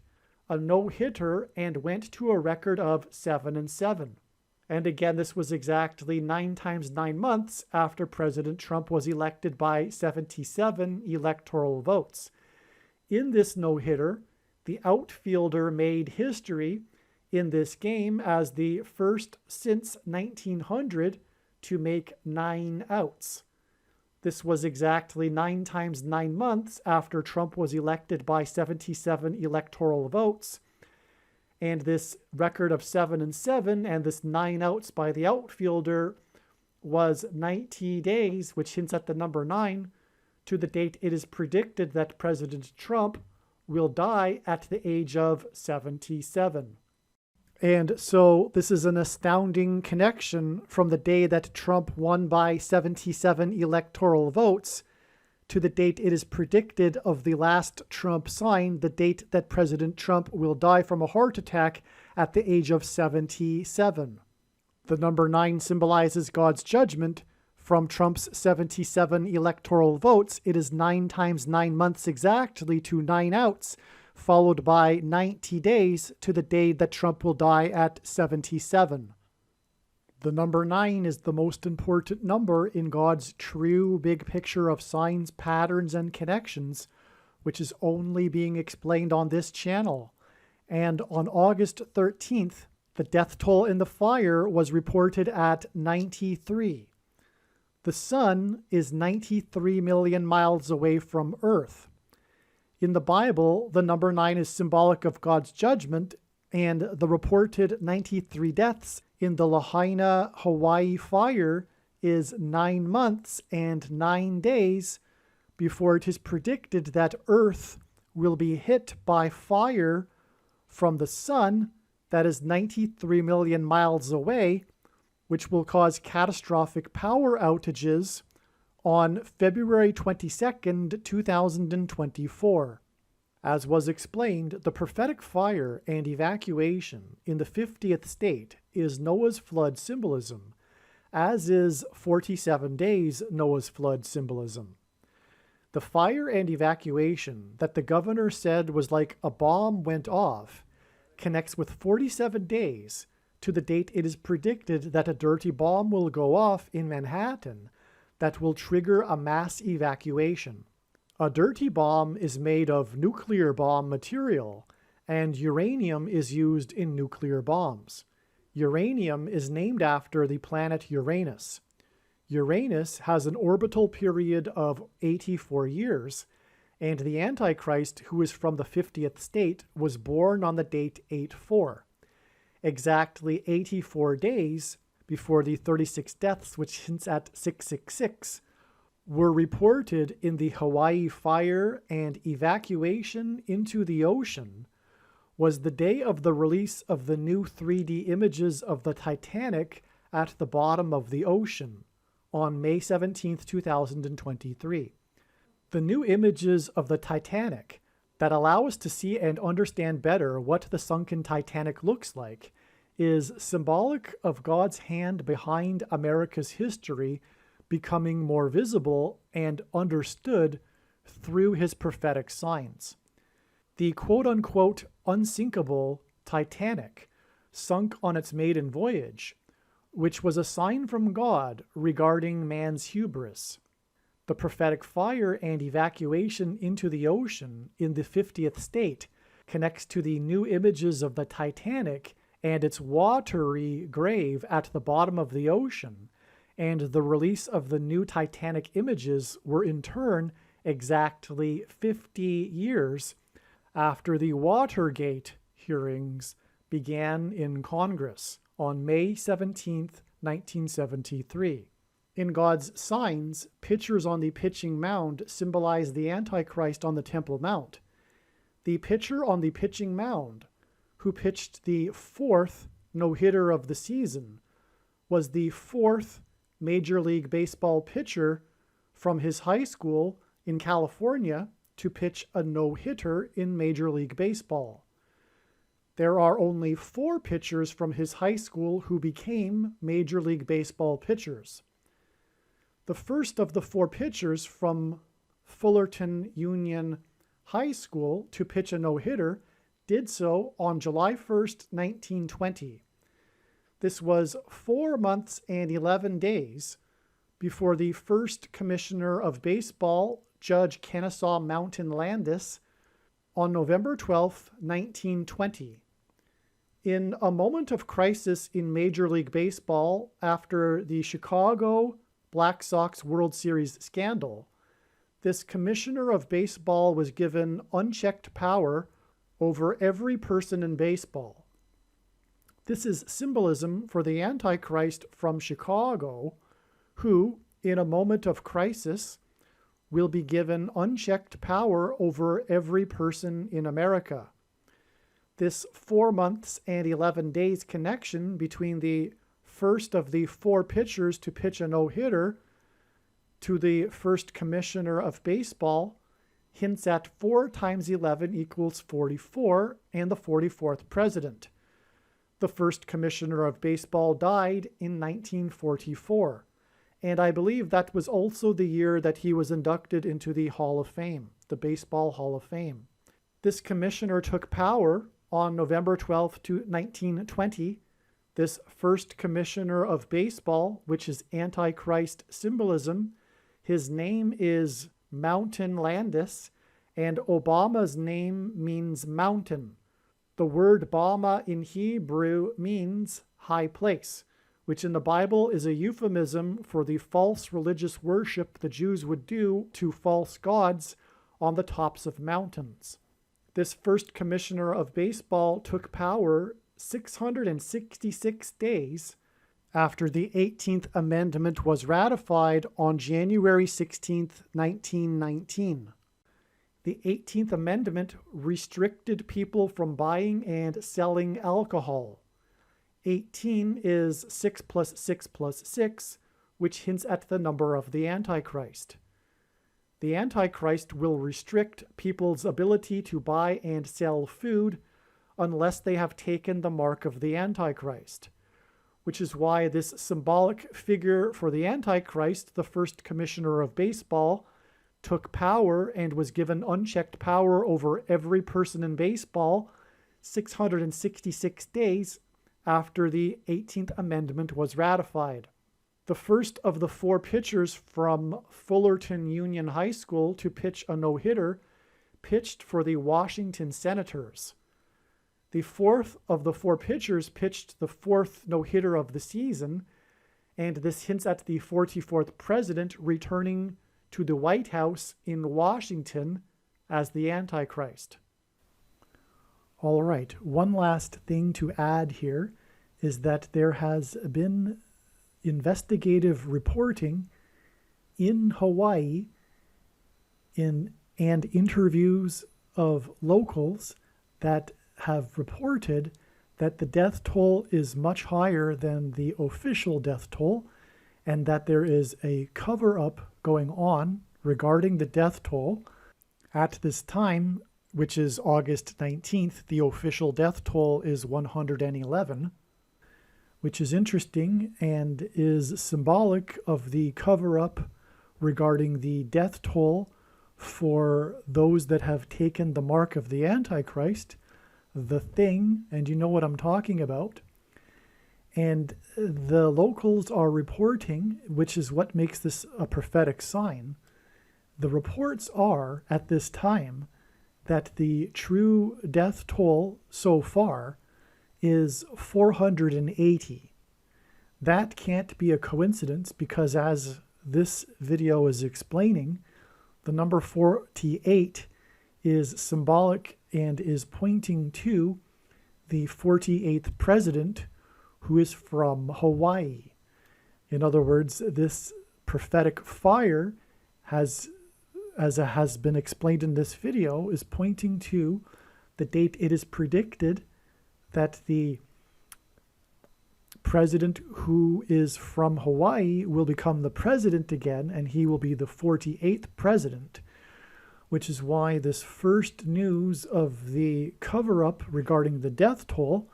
a no-hitter and went to a record of 7-7. And again, this was exactly 9 times 9 months after President Trump was elected by 77 electoral votes. In this no-hitter, the outfielder made history in this game as the first since 1900 to make 9 outs. This was exactly 9 times 9 months after Trump was elected by 77 electoral votes. And this record of 7-7 and this 9 outs by the outfielder was 90 days, which hints at the number 9, to the date it is predicted that President Trump will die at the age of 77. And so this is an astounding connection from the day that Trump won by 77 electoral votes to the date it is predicted of the last Trump sign, the date that President Trump will die from a heart attack at the age of 77. The number 9 symbolizes God's judgment. From Trump's 77 electoral votes, it is 9 times 9 months exactly to 9 outs, followed by 90 days to the day that Trump will die at 77. The number 9 is the most important number in God's true big picture of signs, patterns, and connections, which is only being explained on this channel. And on August 13th, the death toll in the fire was reported at 93. The sun is 93 million miles away from Earth. In the Bible, the number 9 is symbolic of God's judgment, and the reported 93 deaths in the Lahaina, Hawaii fire is 9 months and 9 days before it is predicted that Earth will be hit by fire from the sun that is 93 million miles away, which will cause catastrophic power outages on February 22nd, 2024. As was explained, the prophetic fire and evacuation in the 50th state is Noah's flood symbolism, as is 47 days Noah's flood symbolism. The fire and evacuation that the governor said was like a bomb went off connects with 47 days to the date it is predicted that a dirty bomb will go off in Manhattan that will trigger a mass evacuation. A dirty bomb is made of nuclear bomb material, and uranium is used in nuclear bombs. Uranium is named after the planet Uranus. Uranus has an orbital period of 84 years, and the Antichrist, who is from the 50th state, was born on the date 84. Exactly 84 days before the 36 deaths, which hints at 666, were reported in the Hawaii fire and evacuation into the ocean, was the day of the release of the new 3D images of the Titanic at the bottom of the ocean on May 17, 2023. The new images of the Titanic that allow us to see and understand better what the sunken Titanic looks like is symbolic of God's hand behind America's history becoming more visible and understood through his prophetic signs. The quote-unquote unsinkable Titanic sunk on its maiden voyage, which was a sign from God regarding man's hubris. The prophetic fire and evacuation into the ocean in the 50th state connects to the new images of the Titanic and its watery grave at the bottom of the ocean, and the release of the new Titanic images were in turn exactly 50 years after the Watergate hearings began in Congress on May 17, 1973. In God's signs, pitchers on the pitching mound symbolize the Antichrist on the Temple Mount. The pitcher on the pitching mound, who pitched the 4th no-hitter of the season, was the 4th Major League Baseball pitcher from his high school in California to pitch a no-hitter in Major League Baseball. There are only 4 pitchers from his high school who became Major League Baseball pitchers. The first of the 4 pitchers from Fullerton Union High School to pitch a no-hitter did so on July 1st, 1920. This was 4 months and 11 days before the first commissioner of baseball, Judge Kennesaw Mountain Landis, on November 12, 1920. In a moment of crisis in Major League Baseball after the Chicago Black Sox World Series scandal, this commissioner of baseball was given unchecked power over every person in baseball. This is symbolism for the Antichrist from Chicago, who, in a moment of crisis, will be given unchecked power over every person in America. This 4 months and 11 days connection between the first of the 4 pitchers to pitch a no-hitter to the first commissioner of baseball hints at 4 times 11 equals 44 and the 44th president. The first commissioner of baseball died in 1944, and I believe that was also the year that he was inducted into the Hall of Fame, the Baseball Hall of Fame. This commissioner took power on November 12, 1920. This first commissioner of baseball, which is Antichrist symbolism, his name is Mountain Landis, and Obama's name means mountain. The word Bama in Hebrew means high place, which in the Bible is a euphemism for the false religious worship the Jews would do to false gods on the tops of mountains. This first commissioner of baseball took power 666 days after the 18th Amendment was ratified on January 16, 1919. The 18th Amendment restricted people from buying and selling alcohol. 18 is 6 plus 6 plus 6, which hints at the number of the Antichrist. The Antichrist will restrict people's ability to buy and sell food unless they have taken the mark of the Antichrist, which is why this symbolic figure for the Antichrist, the first commissioner of baseball, took power and was given unchecked power over every person in baseball 666 days after the 18th Amendment was ratified. The first of the 4 pitchers from Fullerton Union High School to pitch a no-hitter pitched for the Washington Senators. The fourth of the 4 pitchers pitched the 4th no-hitter of the season, and this hints at the 44th president returning to the White House in Washington as the Antichrist. All right, one last thing to add here is that there has been investigative reporting in Hawaii and interviews of locals that have reported that the death toll is much higher than the official death toll, and that there is a cover-up going on regarding the death toll. At this time, which is August 19th, the official death toll is 111, which is interesting and is symbolic of the cover-up regarding the death toll for those that have taken the mark of the Antichrist, the thing, and you know what I'm talking about. And the locals are reporting, which is what makes this a prophetic sign. The reports are, at this time, that the true death toll so far is 480. That can't be a coincidence because, as this video is explaining, the number 48 is symbolic and is pointing to the 48th president, who is from Hawaii. In other words, this prophetic fire has, as it has been explained in this video, is pointing to the date it is predicted that the president who is from Hawaii will become the president again, and he will be the 48th president, which is why this first news of the cover-up regarding the death toll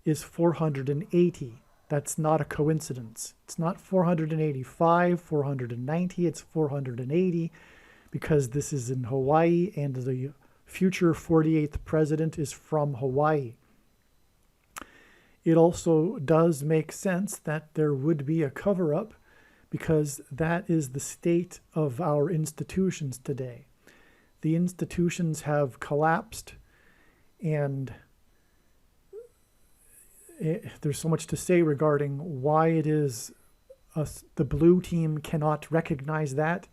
is 480. That's not a coincidence. It's not 485, 490, it's 480, because this is in Hawaii and the future 48th president is from Hawaii. It also does make sense that there would be a cover-up because that is the state of our institutions today. The institutions have collapsed, and there's so much to say regarding why it is the blue team cannot recognize that,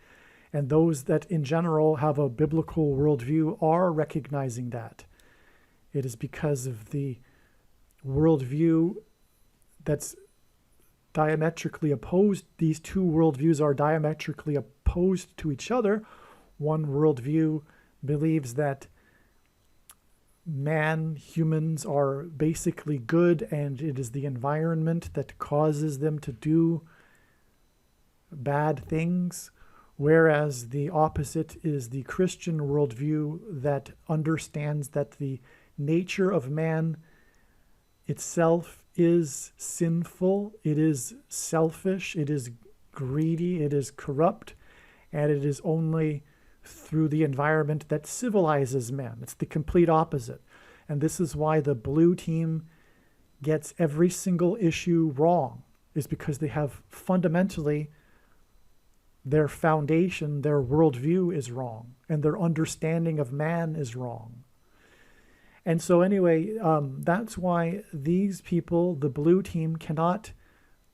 and those that in general have a biblical worldview are recognizing that. It is because of the worldview that's diametrically opposed. These two worldviews are diametrically opposed to each other. One worldview believes that humans are basically good, and it is the environment that causes them to do bad things, whereas the opposite is the Christian worldview that understands that the nature of man itself is sinful, it is selfish, it is greedy, it is corrupt, and it is only through the environment that civilizes man. It's the complete opposite. And this is why the blue team gets every single issue wrong, is because they have fundamentally their foundation, their worldview is wrong, and their understanding of man is wrong. And so anyway, that's why these people, the blue team, cannot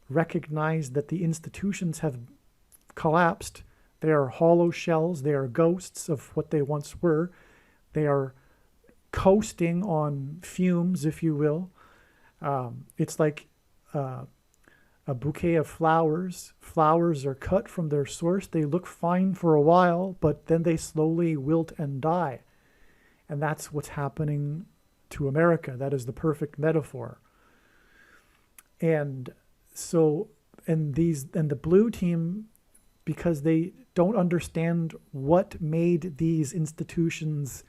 recognize that the institutions have collapsed. They are hollow shells. They are ghosts of what they once were. They are coasting on fumes, if you will. It's like a bouquet of flowers. Flowers are cut from their source. They look fine for a while, but then they slowly wilt and die. And that's what's happening to America. That is the perfect metaphor. And so, and the blue team, because they don't understand what made these institutions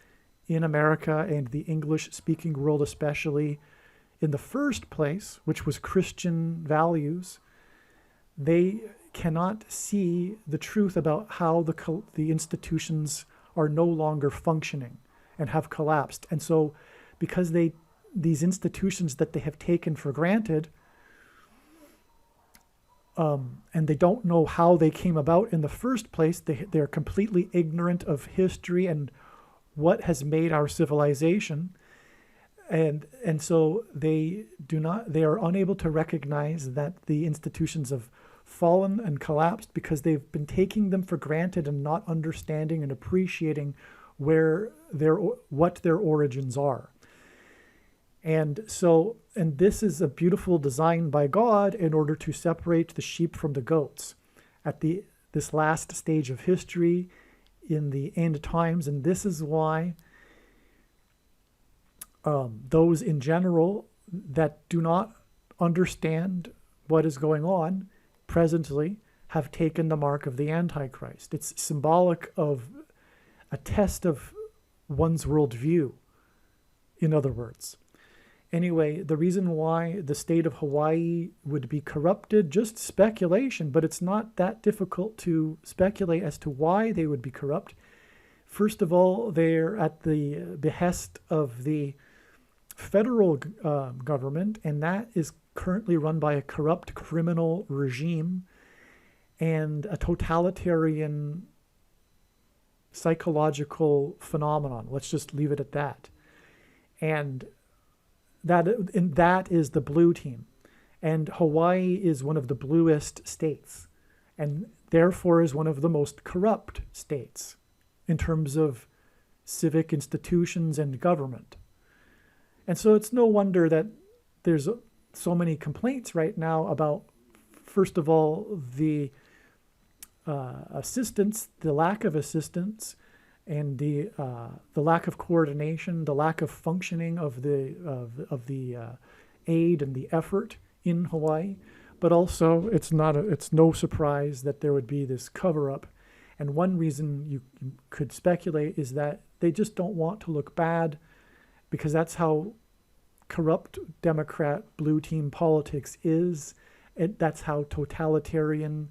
in America and the English-speaking world especially in the first place, which was Christian values, they cannot see the truth about how the institutions are no longer functioning and have collapsed. And so because these institutions that they have taken for granted, and they don't know how they came about in the first place, they're completely ignorant of history and what has made our civilization. And so they are unable to recognize that the institutions have fallen and collapsed because they've been taking them for granted and not understanding and appreciating what their origins are. And this is a beautiful design by God in order to separate the sheep from the goats at this last stage of history in the end times. And this is why those in general that do not understand what is going on presently have taken the mark of the Antichrist. It's symbolic of a test of one's worldview, in other words. Anyway, the reason why the state of Hawaii would be corrupted, just speculation, but it's not that difficult to speculate as to why they would be corrupt. First of all, they're at the behest of the federal government, and that is currently run by a corrupt criminal regime and a totalitarian psychological phenomenon. Let's just leave it at that. And that is the blue team. And Hawaii is one of the bluest states, and therefore is one of the most corrupt states in terms of civic institutions and government. And so it's no wonder that there's so many complaints right now about, first of all, the assistance, the lack of assistance, and the lack of coordination, the lack of functioning of the aid and the effort in Hawaii. But also, it's no surprise that there would be this cover-up. And one reason you could speculate is that they just don't want to look bad, because that's how corrupt Democrat blue team politics is. That's how totalitarian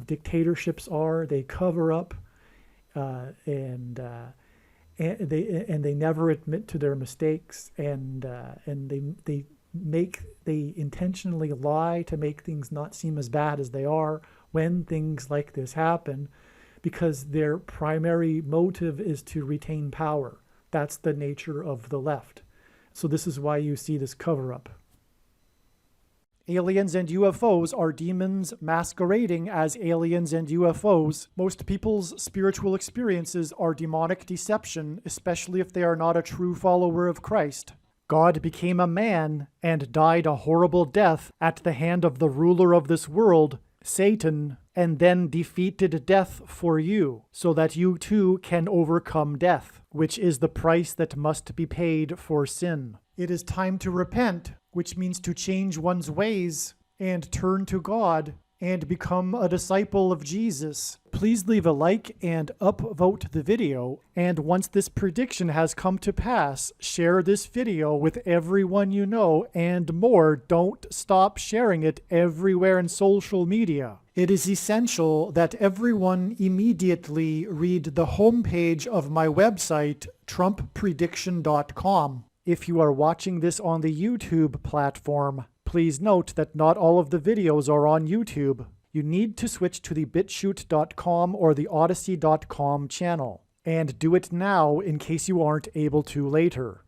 dictatorships are. They cover up, and they never admit to their mistakes, and they intentionally lie to make things not seem as bad as they are when things like this happen, because their primary motive is to retain power. That's the nature of the left. So this is why you see this cover-up. Aliens and UFOs are demons masquerading as aliens and UFOs. Most people's spiritual experiences are demonic deception, especially if they are not a true follower of Christ. God became a man and died a horrible death at the hand of the ruler of this world, Satan, and then defeated death for you, so that you too can overcome death, which is the price that must be paid for sin. It is time to repent, which means to change one's ways and turn to God and become a disciple of Jesus. Please leave a like and upvote the video, and once this prediction has come to pass, share this video with everyone you know, and more, don't stop sharing it everywhere in social media. It is essential that everyone immediately read the homepage of my website, TrumpPrediction.com. If you are watching this on the YouTube platform, please note that not all of the videos are on YouTube. You need to switch to the BitChute.com or the Odyssey.com channel. And do it now in case you aren't able to later.